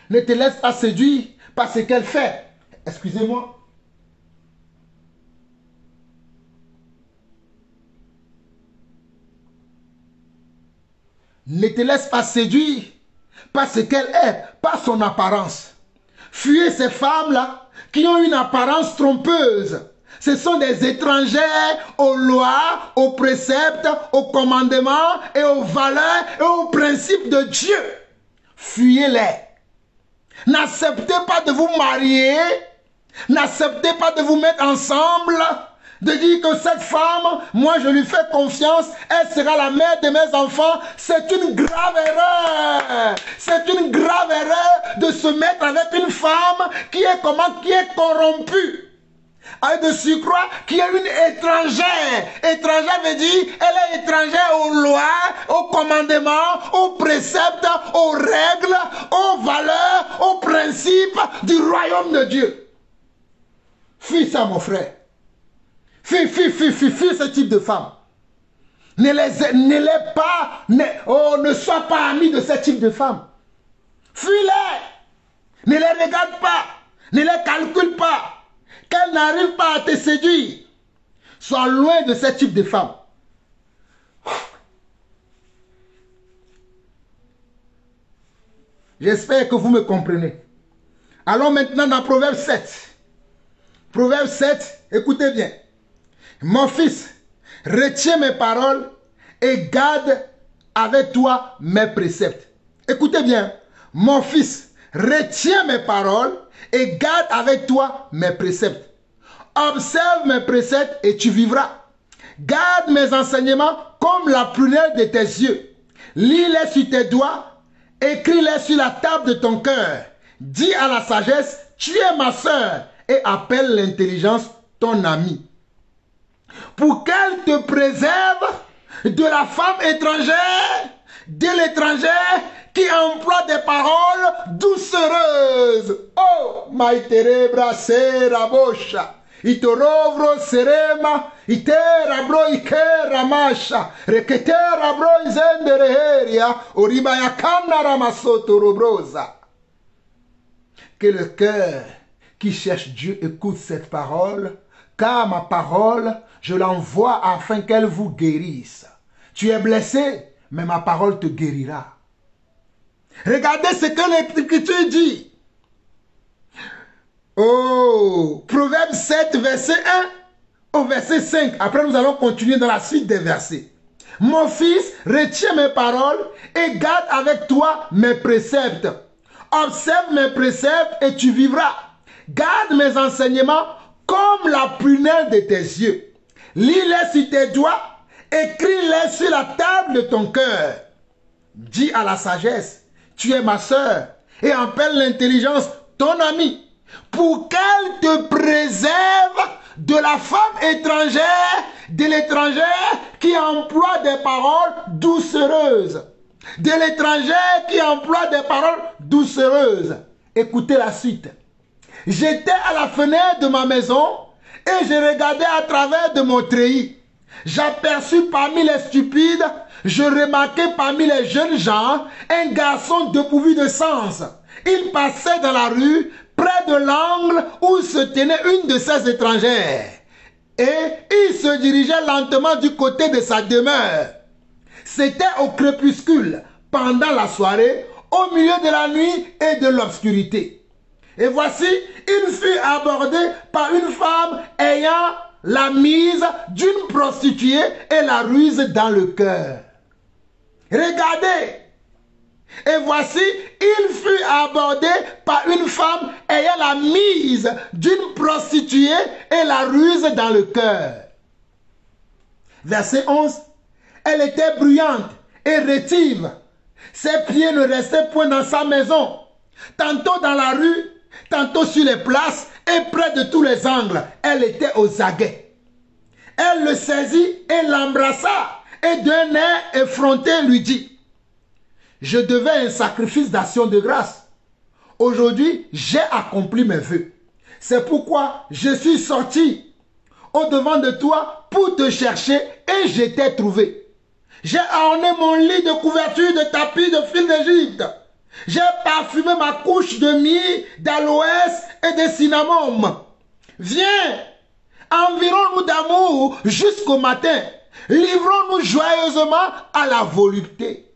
Ne te laisse pas séduire par ce qu'elle fait. Excusez-moi. Ne te laisse pas séduire par ce qu'elle est, par son apparence. Fuyez ces femmes-là qui ont une apparence trompeuse. Ce sont des étrangers aux lois, aux préceptes, aux commandements et aux valeurs et aux principes de Dieu. Fuyez-les. N'acceptez pas de vous marier. N'acceptez pas de vous mettre ensemble. De dire que cette femme, moi je lui fais confiance, elle sera la mère de mes enfants. C'est une grave erreur. C'est une grave erreur de se mettre avec une femme qui est corrompue. Avec de surcroît qui est une étrangère. Étrangère veut dire, elle est étrangère aux lois, aux commandements, aux préceptes, aux règles, aux valeurs, aux principes du royaume de Dieu. Fuis ça, mon frère. Fuis ce type de femme. Ne sois pas ami de ce type de femmes. Fuis-les. Ne les regarde pas. Ne les calcule pas. Qu'elles n'arrivent pas à te séduire. Sois loin de ce type de femmes. J'espère que vous me comprenez. Allons maintenant dans Proverbe 7. Proverbe 7, écoutez bien. Mon fils, retiens mes paroles et garde avec toi mes préceptes. Écoutez bien. Mon fils, retiens mes paroles et garde avec toi mes préceptes. Observe mes préceptes et tu vivras. Garde mes enseignements comme la prunelle de tes yeux. Lis-les sur tes doigts, écris-les sur la table de ton cœur. Dis à la sagesse, tu es ma sœur, et appelle l'intelligence ton ami. Pour qu'elle te préserve de la femme étrangère, de l'étranger qui emploie des paroles doucereuses. Oh, maiterebra sera bosha. Itorovro serema, itera bro ikera masha, reketera bro izendereheria, oribaya kanara masoto robrosa. Que le cœur qui cherche Dieu écoute cette parole, car ma parole, je l'envoie afin qu'elle vous guérisse. Tu es blessé, mais ma parole te guérira. Regardez ce que l'Écriture dit. Oh, Proverbe 7, verset 1 au verset 5. Après, nous allons continuer dans la suite des versets. Mon fils, retiens mes paroles et garde avec toi mes préceptes. Observe mes préceptes et tu vivras. Garde mes enseignements comme la prunelle de tes yeux. Lis-les sur tes doigts, écris-les sur la table de ton cœur. Dis à la sagesse, tu es ma sœur, et appelle l'intelligence ton ami, pour qu'elle te préserve de la femme étrangère, de l'étranger qui emploie des paroles doucereuses. De l'étranger qui emploie des paroles doucereuses. Écoutez la suite. J'étais à la fenêtre de ma maison et je regardais à travers de mon treillis. J'aperçus parmi les stupides, je remarquai parmi les jeunes gens un garçon dépourvu de sens. Il passait dans la rue, près de l'angle où se tenait une de ces étrangères. Et il se dirigeait lentement du côté de sa demeure. C'était au crépuscule, pendant la soirée, au milieu de la nuit et de l'obscurité. Et voici, il fut abordé par une femme ayant la mise d'une prostituée et la ruse dans le cœur. Regardez. Et voici, il fut abordé par une femme ayant la mise d'une prostituée et la ruse dans le cœur. Verset 11. Elle était bruyante et rétive. Ses pieds ne restaient point dans sa maison. Tantôt dans la rue, tantôt sur les places et près de tous les angles. Elle était aux aguets. Elle le saisit et l'embrassa et d'un air effronté lui dit, je devais un sacrifice d'action de grâce. Aujourd'hui, j'ai accompli mes vœux. C'est pourquoi je suis sorti au-devant de toi pour te chercher et je t'ai trouvé. J'ai orné mon lit de couverture de tapis de fil d'Égypte. J'ai parfumé ma couche de myrrhe, d'aloès et de cinnamome. Viens, environs-nous d'amour jusqu'au matin. Livrons-nous joyeusement à la volupté.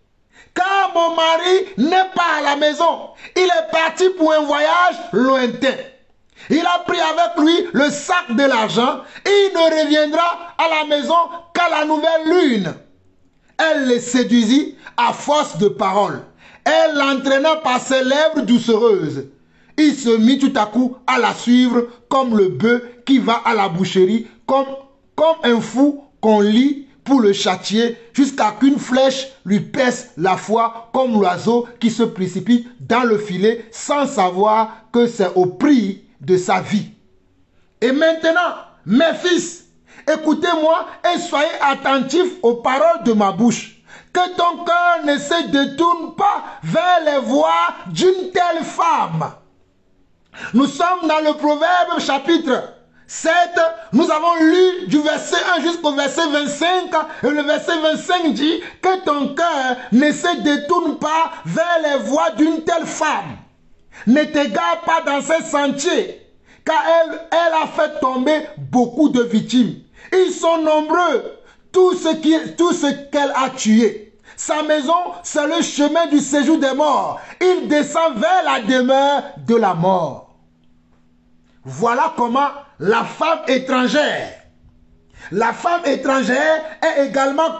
Car mon mari n'est pas à la maison. Il est parti pour un voyage lointain. Il a pris avec lui le sac de l'argent et il ne reviendra à la maison qu'à la nouvelle lune. Elle les séduisit à force de paroles. Elle l'entraîna par ses lèvres doucereuses. Il se mit tout à coup à la suivre comme le bœuf qui va à la boucherie, comme un fou qu'on lie pour le châtier, jusqu'à qu'une flèche lui perce la foi comme l'oiseau qui se précipite dans le filet sans savoir que c'est au prix de sa vie. Et maintenant, mes fils, écoutez-moi et soyez attentifs aux paroles de ma bouche. Que ton cœur ne se détourne pas vers les voies d'une telle femme. Nous sommes dans le Proverbe chapitre 7, nous avons lu du verset 1 jusqu'au verset 25. Et le verset 25 dit que ton cœur ne se détourne pas vers les voies d'une telle femme. Ne t'égare pas dans ses sentiers, car elle a fait tomber beaucoup de victimes. Ils sont nombreux, tout ce qu'elle a tué. Sa maison, c'est le chemin du séjour des morts. Il descend vers la demeure de la mort. Voilà comment la femme étrangère. La femme étrangère est également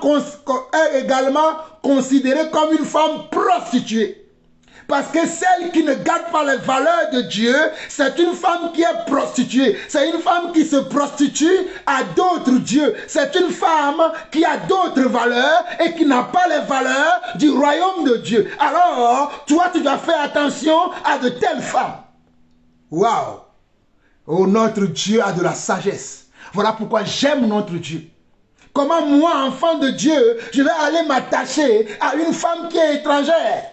considérée comme une femme prostituée. Parce que celle qui ne garde pas les valeurs de Dieu, c'est une femme qui est prostituée. C'est une femme qui se prostitue à d'autres dieux. C'est une femme qui a d'autres valeurs et qui n'a pas les valeurs du royaume de Dieu. Alors, toi, tu dois faire attention à de telles femmes. Waouh! Oh, notre Dieu a de la sagesse. Voilà pourquoi j'aime notre Dieu. Comment moi, enfant de Dieu, je vais aller m'attacher à une femme qui est étrangère?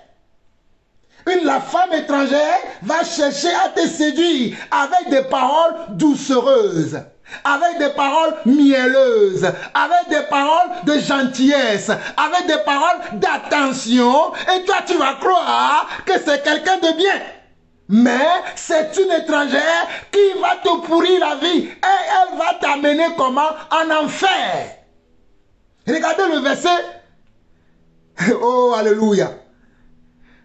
La femme étrangère va chercher à te séduire avec des paroles doucereuses, avec des paroles mielleuses, avec des paroles de gentillesse, avec des paroles d'attention. Et toi, tu vas croire que c'est quelqu'un de bien. Mais c'est une étrangère qui va te pourrir la vie. Et elle va t'amener comment? En enfer. Regardez le verset. Oh, alléluia.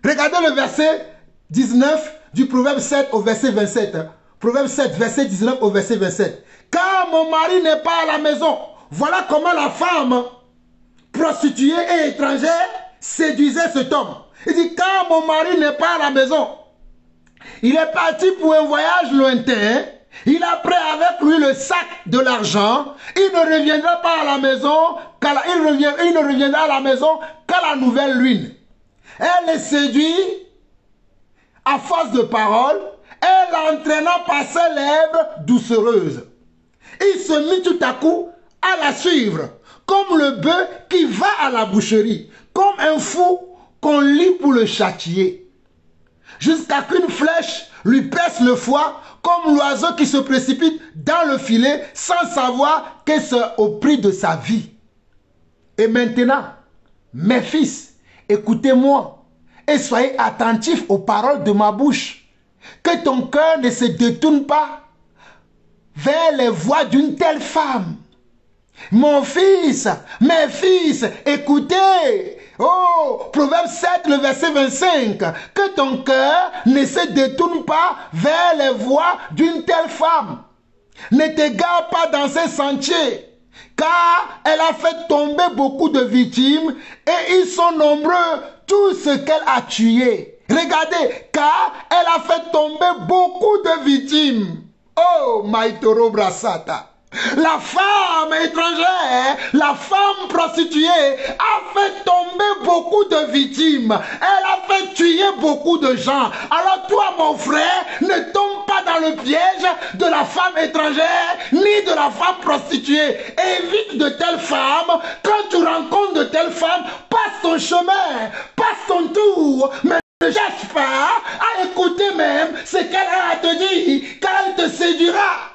Regardez le verset 19 du Proverbe 7 au verset 27. Proverbe 7, verset 19 au verset 27. Car mon mari n'est pas à la maison. Voilà comment la femme prostituée et étrangère séduisait cet homme. Il dit, car mon mari n'est pas à la maison. Il est parti pour un voyage lointain. Il a pris avec lui le sac de l'argent. Il ne reviendra pas à la maison. Il ne reviendra à la maison qu'à la nouvelle lune. Elle les séduit à force de paroles, elle l'entraînant par ses lèvres doucereuses. Il se mit tout à coup à la suivre, comme le bœuf qui va à la boucherie, comme un fou qu'on lie pour le châtier, jusqu'à qu'une flèche lui perce le foie, comme l'oiseau qui se précipite dans le filet sans savoir que c'est au prix de sa vie. Et maintenant, mes fils, écoutez-moi et soyez attentifs aux paroles de ma bouche. Que ton cœur ne se détourne pas vers les voies d'une telle femme. Mon fils, mes fils, écoutez. Oh, Proverbe 7, le verset 25. Que ton cœur ne se détourne pas vers les voies d'une telle femme. Ne t'égare pas dans ses sentiers. Car elle a fait tomber beaucoup de victimes et ils sont nombreux, tout ce qu'elle a tué. Regardez, car elle a fait tomber beaucoup de victimes. Oh, Maïtoro Brasata. La femme étrangère, la femme prostituée a fait tomber beaucoup de victimes. Elle a fait tuer beaucoup de gens. Alors toi, mon frère, ne tombe pas dans le piège de la femme étrangère ni de la femme prostituée. Évite de telles femmes. Quand tu rencontres de telles femmes, passe ton chemin, passe ton tour. Mais ne cherche pas à écouter même ce qu'elle a à te dire, car elle te séduira.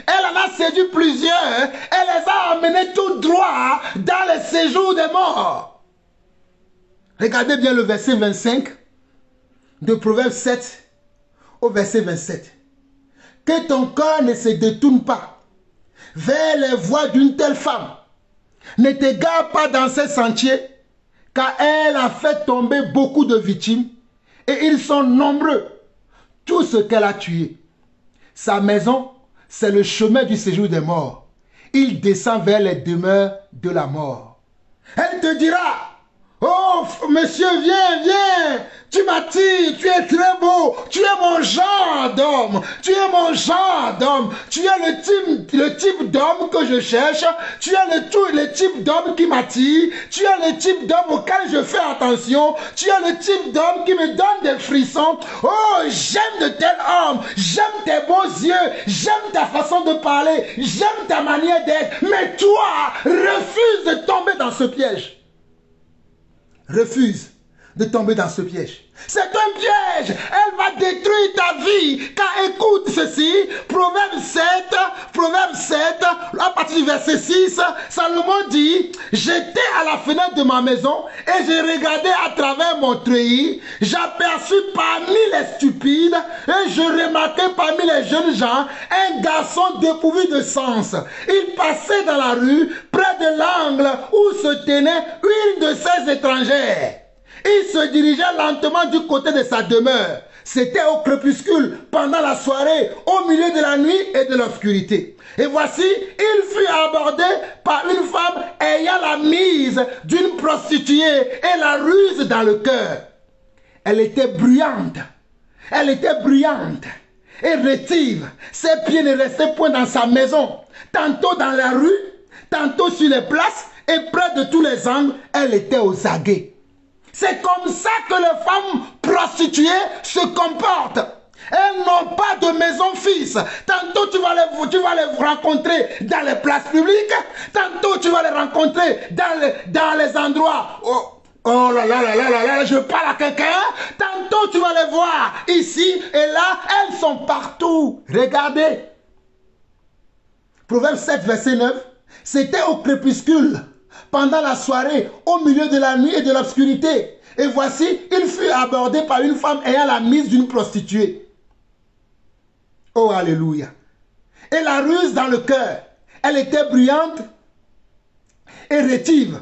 Elle en a séduit plusieurs. Elle les a amenés tout droit dans le séjour des morts. Regardez bien le verset 25 de Proverbe 7 au verset 27. Que ton cœur ne se détourne pas vers les voies d'une telle femme. Ne t'égare pas dans ses sentiers, car elle a fait tomber beaucoup de victimes et ils sont nombreux, tout ce qu'elle a tué. Sa maison, c'est le chemin du séjour des morts. Il descend vers les demeures de la mort. Elle te dira, oh, monsieur, viens, viens. Tu m'attires, tu es très beau. Tu es mon genre d'homme. Tu es mon genre d'homme. Tu es le type d'homme que je cherche. Tu es le type d'homme qui m'attire. Tu es le type d'homme auquel je fais attention. Tu es le type d'homme qui me donne des frissons. Oh, j'aime de tels hommes. J'aime tes beaux yeux. J'aime ta façon de parler. J'aime ta manière d'être. Mais toi, refuse de tomber dans ce piège. Refuse de tomber dans ce piège. C'est un piège. Elle va détruire ta vie. Car écoute ceci, Proverbe 7, à partir du verset 6, Salomon dit, j'étais à la fenêtre de ma maison et j'ai regardé à travers mon treillis. J'aperçus parmi les stupides et je remarquai parmi les jeunes gens un garçon dépourvu de sens. Il passait dans la rue près de l'angle où se tenait une de ces étrangères. Il se dirigeait lentement du côté de sa demeure. C'était au crépuscule, pendant la soirée, au milieu de la nuit et de l'obscurité. Et voici, il fut abordé par une femme ayant la mise d'une prostituée et la ruse dans le cœur. Elle était bruyante et rétive. Ses pieds ne restaient point dans sa maison. Tantôt dans la rue, tantôt sur les places et près de tous les angles, elle était aux aguets. C'est comme ça que les femmes prostituées se comportent. Elles n'ont pas de maison fixe. Tantôt tu vas les rencontrer dans les places publiques. Tantôt tu vas les rencontrer dans les endroits. Oh là là là là là là, je parle à quelqu'un. Tantôt tu vas les voir ici et là. Elles sont partout. Regardez. Proverbe 7, verset 9. C'était au crépuscule, pendant la soirée, au milieu de la nuit et de l'obscurité. Et voici, il fut abordé par une femme ayant la mise d'une prostituée. Oh, alléluia. Et la ruse dans le cœur. Elle était bruyante et rétive.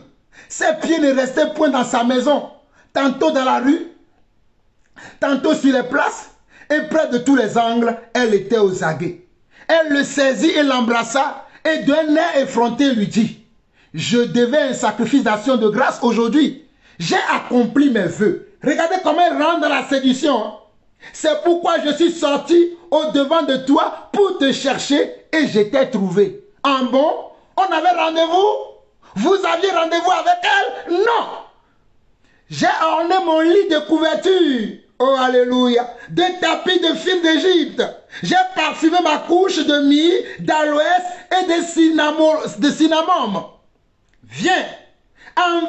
Ses pieds ne restaient point dans sa maison. Tantôt dans la rue, tantôt sur les places, et près de tous les angles, elle était aux aguets. Elle le saisit et l'embrassa, et d'un air effronté lui dit, je devais un sacrifice d'action de grâce aujourd'hui. J'ai accompli mes vœux. Regardez comment elle rentre dans la séduction. C'est pourquoi je suis sorti au-devant de toi pour te chercher et je t'ai trouvé. En bon, on avait rendez-vous? Vous aviez rendez-vous avec elle? Non. J'ai orné mon lit de couverture. Oh, alléluia. De tapis de fil d'Égypte. J'ai parfumé ma couche de myrrhe, d'aloès et de cinnamome. Viens.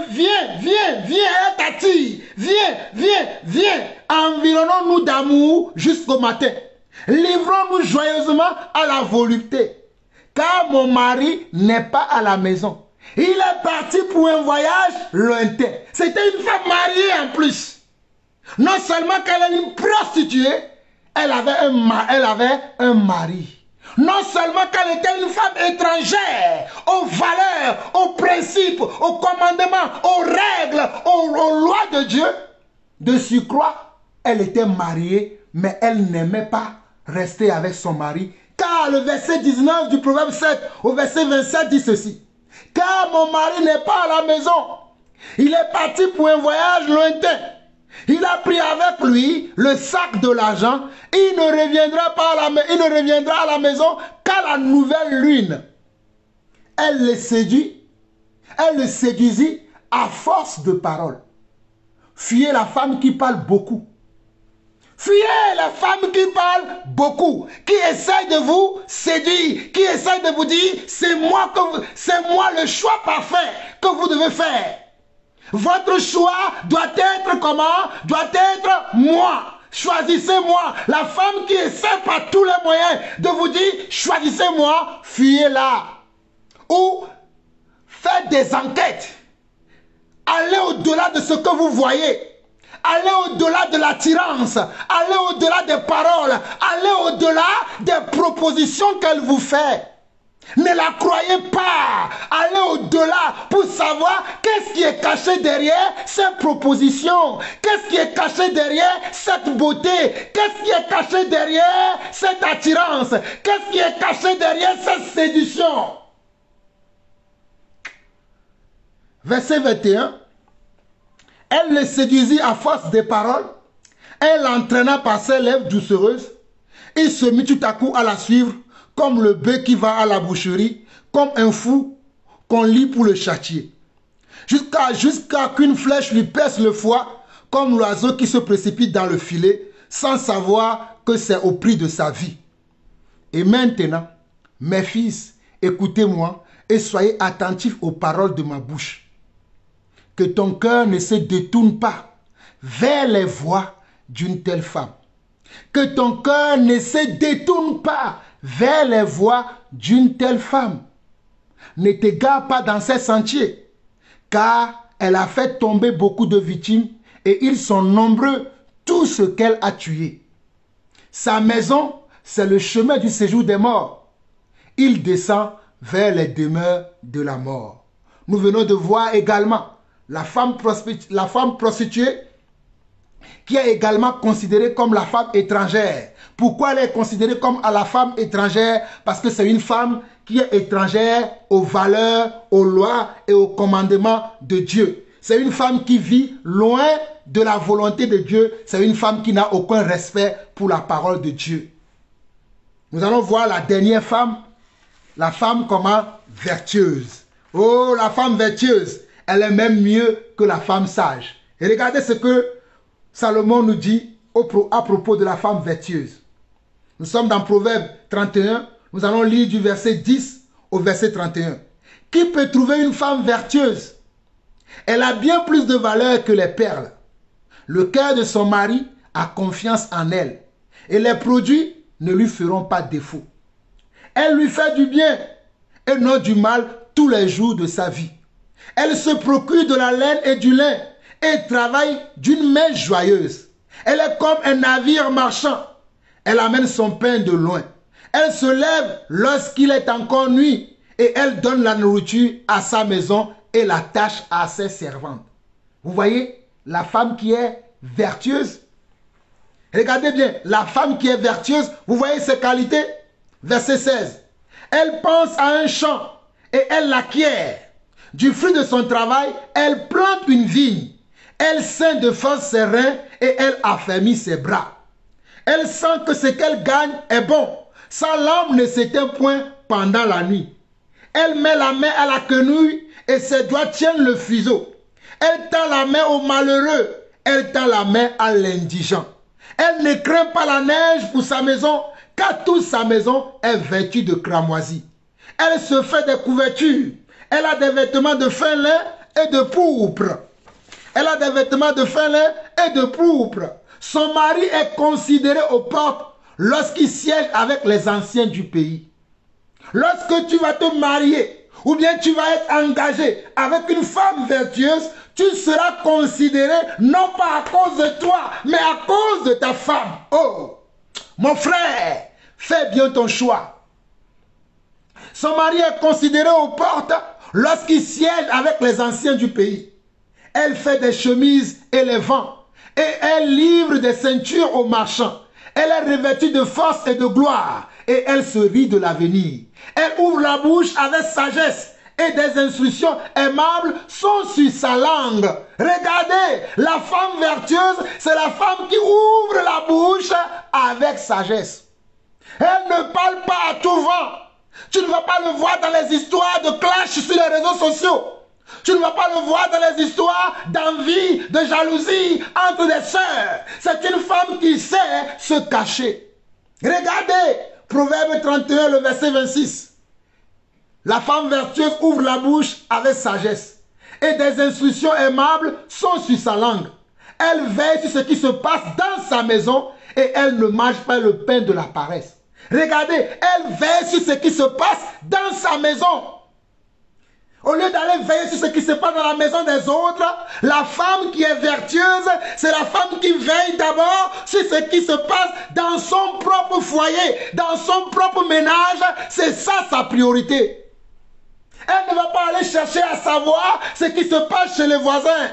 Viens, elle t'attire. Viens. Environnons-nous d'amour jusqu'au matin. Livrons-nous joyeusement à la volupté. Car mon mari n'est pas à la maison. Il est parti pour un voyage lointain. C'était une femme mariée en plus. Non seulement qu'elle est une prostituée, elle avait un mari. Non seulement qu'elle était une femme étrangère aux valeurs, aux principes, aux commandements, aux règles, aux lois de Dieu. De surcroît, elle était mariée, mais elle n'aimait pas rester avec son mari. Car le verset 19 du Proverbe 7 au verset 27 dit ceci. Car mon mari n'est pas à la maison. Il est parti pour un voyage lointain. Il a pris avec lui le sac de l'argent. Il ne reviendra à la maison qu'à la nouvelle lune. Elle le séduisit à force de paroles. Fuyez la femme qui parle beaucoup. Fuyez la femme qui parle beaucoup, qui essaie de vous séduire, qui essaie de vous dire, c'est moi le choix parfait que vous devez faire. Votre choix doit être comment? Doit être moi. Choisissez-moi. La femme qui essaie par tous les moyens de vous dire, choisissez-moi, fuyez-la. Ou faites des enquêtes. Allez au-delà de ce que vous voyez. Allez au-delà de l'attirance. Allez au-delà des paroles. Allez au-delà des propositions qu'elle vous fait. Ne la croyez pas. Allez au-delà pour savoir qu'est-ce qui est caché derrière cette proposition. Qu'est-ce qui est caché derrière cette beauté. Qu'est-ce qui est caché derrière cette attirance. Qu'est-ce qui est caché derrière cette séduction. Verset 21. Elle le séduisit à force des paroles. Elle l'entraîna par ses lèvres doucereuses. Il se mit tout à coup à la suivre, comme le bœuf qui va à la boucherie, comme un fou qu'on lie pour le châtier. Jusqu'à qu'une flèche lui perce le foie, comme l'oiseau qui se précipite dans le filet, sans savoir que c'est au prix de sa vie. Et maintenant, mes fils, écoutez-moi et soyez attentifs aux paroles de ma bouche. Que ton cœur ne se détourne pas, vers les voies d'une telle femme. Que ton cœur ne se détourne pas vers les voies d'une telle femme. Ne t'égare pas dans ses sentiers, car elle a fait tomber beaucoup de victimes et ils sont nombreux, tous ceux qu'elle a tués. Sa maison, c'est le chemin du séjour des morts. Il descend vers les demeures de la mort. Nous venons de voir également la femme prostituée qui est également considérée comme la femme étrangère. Pourquoi elle est considérée comme la femme étrangère? Parce que c'est une femme qui est étrangère aux valeurs, aux lois et aux commandements de Dieu. C'est une femme qui vit loin de la volonté de Dieu. C'est une femme qui n'a aucun respect pour la parole de Dieu. Nous allons voir la dernière femme, la femme comment? Vertueuse. Oh, la femme vertueuse, elle est même mieux que la femme sage. Et regardez ce que Salomon nous dit à propos de la femme vertueuse. Nous sommes dans Proverbe 31, nous allons lire du verset 10 au verset 31. Qui peut trouver une femme vertueuse? Elle a bien plus de valeur que les perles. Le cœur de son mari a confiance en elle et les produits ne lui feront pas défaut. Elle lui fait du bien et non du mal tous les jours de sa vie. Elle se procure de la laine et du lin et travaille d'une main joyeuse. Elle est comme un navire marchand. Elle amène son pain de loin. Elle se lève lorsqu'il est encore nuit et elle donne la nourriture à sa maison et la tâche à ses servantes. Vous voyez, la femme qui est vertueuse. Regardez bien, la femme qui est vertueuse, vous voyez ses qualités? Verset 16. Elle pense à un champ et elle l'acquiert. Du fruit de son travail, elle plante une vigne. Elle ceint de force ses reins et elle affermit ses bras. Elle sent que ce qu'elle gagne est bon. Sa lampe ne s'éteint point pendant la nuit. Elle met la main à la quenouille et ses doigts tiennent le fuseau. Elle tend la main au malheureux. Elle tend la main à l'indigent. Elle ne craint pas la neige pour sa maison, car toute sa maison est vêtue de cramoisie. Elle se fait des couvertures. Elle a des vêtements de fin lin et de pourpre. Elle a des vêtements de fin lin et de pourpre. Son mari est considéré aux portes lorsqu'il siège avec les anciens du pays. Lorsque tu vas te marier ou bien tu vas être engagé avec une femme vertueuse, tu seras considéré non pas à cause de toi, mais à cause de ta femme. Oh, mon frère, fais bien ton choix. Son mari est considéré aux portes lorsqu'il siège avec les anciens du pays. Elle fait des chemises et les vend. Et elle livre des ceintures aux marchands. Elle est revêtue de force et de gloire. Et elle se rit de l'avenir. Elle ouvre la bouche avec sagesse. Et des instructions aimables sont sur sa langue. Regardez, la femme vertueuse, c'est la femme qui ouvre la bouche avec sagesse. Elle ne parle pas à tout vent. Tu ne vas pas le voir dans les histoires de clash sur les réseaux sociaux. Tu ne vas pas le voir dans les histoires d'envie, de jalousie entre des sœurs. C'est une femme qui sait se cacher. Regardez, Proverbe 31, le verset 26. La femme vertueuse ouvre la bouche avec sagesse. Et des instructions aimables sont sur sa langue. Elle veille sur ce qui se passe dans sa maison et elle ne mange pas le pain de la paresse. Regardez, elle veille sur ce qui se passe dans sa maison. Au lieu d'aller veiller sur ce qui se passe dans la maison des autres, la femme qui est vertueuse, c'est la femme qui veille d'abord sur ce qui se passe dans son propre foyer, dans son propre ménage. C'est ça sa priorité. Elle ne va pas aller chercher à savoir ce qui se passe chez les voisins,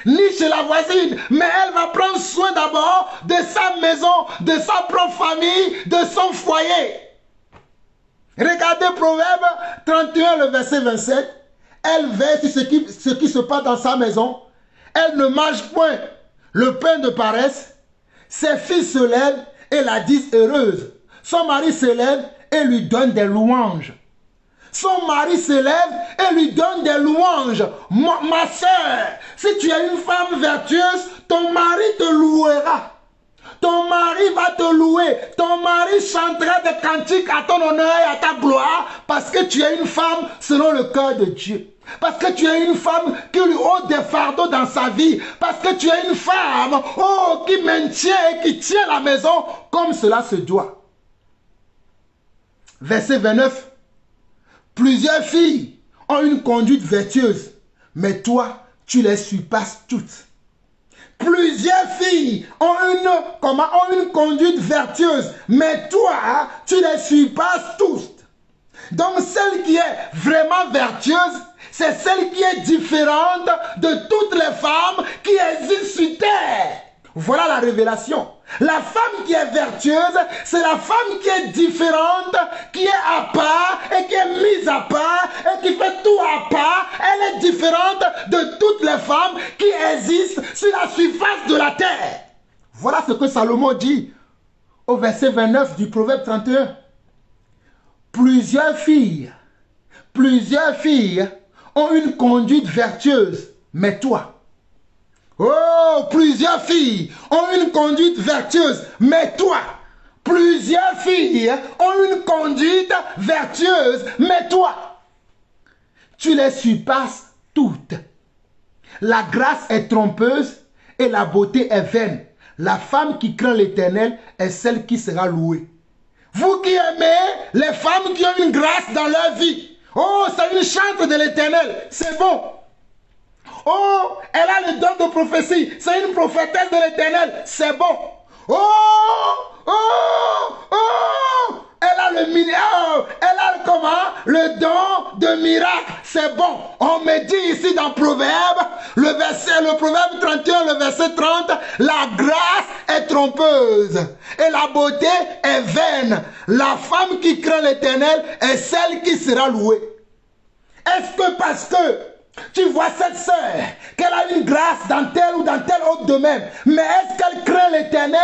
ni chez la voisine, mais elle va prendre soin d'abord de sa maison, de sa propre famille, de son foyer. Regardez Proverbe 31, le verset 27. Elle veille sur ce qui se passe dans sa maison. Elle ne mange point le pain de paresse. Ses fils se lèvent et la disent heureuse. Son mari se lève et lui donne des louanges. Son mari se lève et lui donne des louanges. Ma soeur, si tu es une femme vertueuse, ton mari te louera. Ton mari va te louer. Ton mari chantera des cantiques à ton honneur et à ta gloire parce que tu es une femme selon le cœur de Dieu. Parce que tu es une femme qui lui ôte des fardeaux dans sa vie. Parce que tu es une femme qui maintient et qui tient la maison comme cela se doit. Verset 29. Plusieurs filles ont une conduite vertueuse, mais toi, tu les surpasses toutes. Plusieurs filles ont une conduite vertueuse, mais toi, tu les surpasses toutes. Donc celle qui est vraiment vertueuse, c'est celle qui est différente de toutes les femmes qui existent sur terre. Voilà la révélation. La femme qui est vertueuse, c'est la femme qui est différente, qui est à part et qui est mise à part et qui fait tout à part. Elle est différente de toutes les femmes qui existent sur la surface de la terre. Voilà ce que Salomon dit au verset 29 du Proverbe 31. Plusieurs filles ont une conduite vertueuse, mais toi, plusieurs filles ont une conduite vertueuse, mais toi, plusieurs filles ont une conduite vertueuse, mais toi, tu les surpasses toutes. La grâce est trompeuse et la beauté est vaine. La femme qui craint l'Éternel est celle qui sera louée. Vous qui aimez les femmes qui ont une grâce dans leur vie. Oh, c'est une chante de l'Éternel. C'est bon. Oh, elle a le don de prophétie. C'est une prophétesse de l'Éternel. C'est bon. Elle a le don de miracle. C'est bon. On me dit ici dans Proverbe, le Proverbe 31, le verset 30, la grâce est trompeuse et la beauté est vaine. La femme qui craint l'Éternel est celle qui sera louée. Est-ce que parce que tu vois cette sœur, qu'elle a une grâce dans tel ou dans tel autre domaine, mais est-ce qu'elle craint l'Éternel?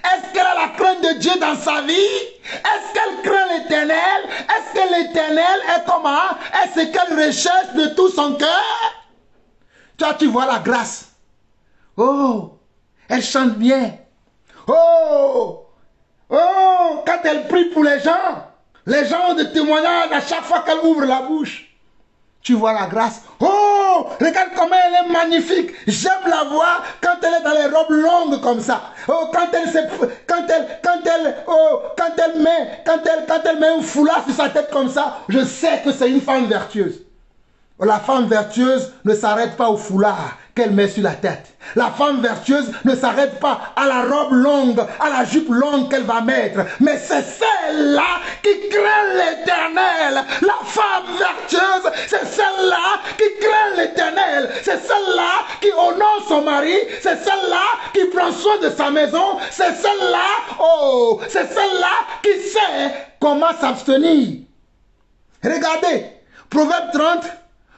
Est-ce qu'elle a la crainte de Dieu dans sa vie? Est-ce qu'elle craint l'Éternel? Est-ce que l'Éternel est comment? Est-ce qu'elle recherche de tout son cœur? Toi, tu vois la grâce. Oh, elle chante bien. Oh, quand elle prie pour les gens ont des témoignages à chaque fois qu'elle ouvre la bouche. Tu vois la grâce. Oh, regarde comment elle est magnifique. J'aime la voir quand elle est dans les robes longues comme ça. Oh, quand elle met un foulard sur sa tête comme ça, je sais que c'est une femme vertueuse. La femme vertueuse ne s'arrête pas au foulard qu'elle met sur la tête. La femme vertueuse ne s'arrête pas à la robe longue, à la jupe longue qu'elle va mettre. Mais c'est celle-là qui craint l'Éternel. La femme vertueuse, c'est celle-là qui craint l'Éternel. C'est celle-là qui honore son mari. C'est celle-là qui prend soin de sa maison. C'est celle-là, c'est celle-là qui sait comment s'abstenir. Regardez, Proverbe 30,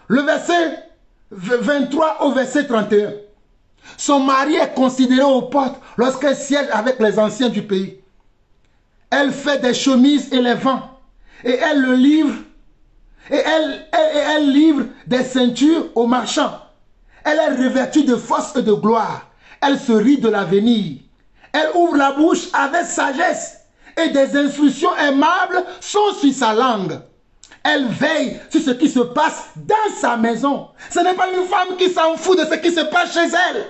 le verset 23 au verset 31. Son mari est considéré aux portes lorsqu'elle siège avec les anciens du pays. Elle fait des chemises et les vend. Et elle le livre. Et elle livre des ceintures aux marchands. Elle est revêtue de force et de gloire. Elle se rit de l'avenir. Elle ouvre la bouche avec sagesse. Et des instructions aimables sont sur sa langue. Elle veille sur ce qui se passe dans sa maison. Ce n'est pas une femme qui s'en fout de ce qui se passe chez elle.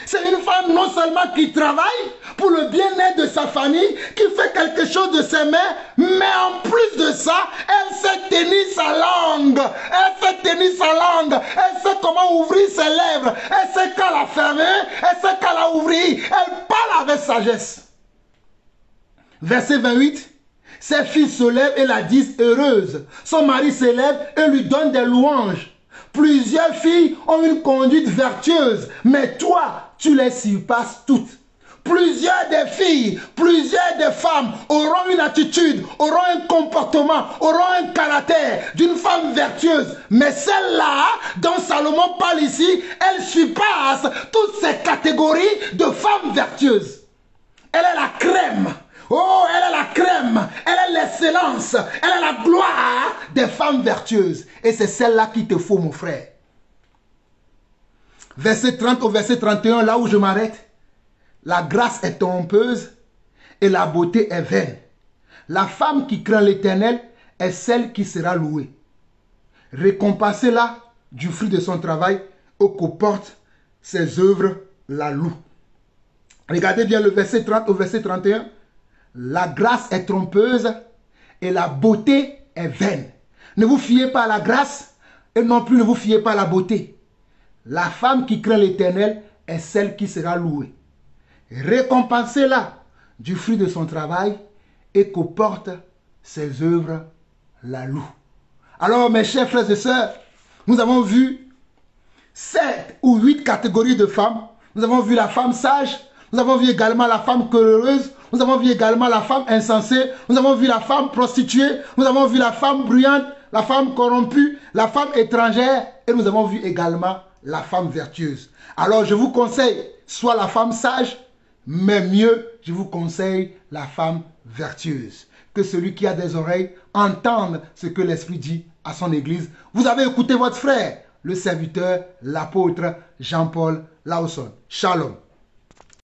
C'est une femme non seulement qui travaille pour le bien-être de sa famille, qui fait quelque chose de ses mains, mais en plus de ça, elle sait tenir sa langue. Elle sait tenir sa langue. Elle sait comment ouvrir ses lèvres. Elle sait quand la fermer. Elle sait quand la ouvrir. Elle parle avec sagesse. Verset 28. Ses filles se lèvent et la disent heureuse. Son mari se lève et lui donne des louanges. Plusieurs filles ont une conduite vertueuse, mais toi, tu les surpasses toutes. Plusieurs des filles, plusieurs des femmes auront une attitude, auront un comportement, auront un caractère d'une femme vertueuse. Mais celle-là, dont Salomon parle ici, elle surpasse toutes ces catégories de femmes vertueuses. Elle est la crème. Oh, elle est la crème, elle est l'excellence, elle est la gloire des femmes vertueuses. Et c'est celle-là qu'il te faut, mon frère. Verset 30 au verset 31, là où je m'arrête. La grâce est trompeuse et la beauté est vaine. La femme qui craint l'Éternel est celle qui sera louée. Récompensez-la du fruit de son travail, et qu'au porte ses œuvres la louent. Regardez bien le verset 30 au verset 31. La grâce est trompeuse et la beauté est vaine. Ne vous fiez pas à la grâce et non plus ne vous fiez pas à la beauté. La femme qui craint l'Éternel est celle qui sera louée. Récompensez-la du fruit de son travail et qu'au porte ses œuvres la louent. Alors mes chers frères et sœurs, nous avons vu 7 ou 8 catégories de femmes. Nous avons vu la femme sage, nous avons vu également la femme querelleuse, nous avons vu également la femme insensée, nous avons vu la femme prostituée, nous avons vu la femme bruyante, la femme corrompue, la femme étrangère et nous avons vu également la femme vertueuse. Alors je vous conseille soit la femme sage, mais mieux, je vous conseille la femme vertueuse. Que celui qui a des oreilles entende ce que l'Esprit dit à son Église. Vous avez écouté votre frère, le serviteur, l'apôtre Jean-Paul Lawson. Shalom.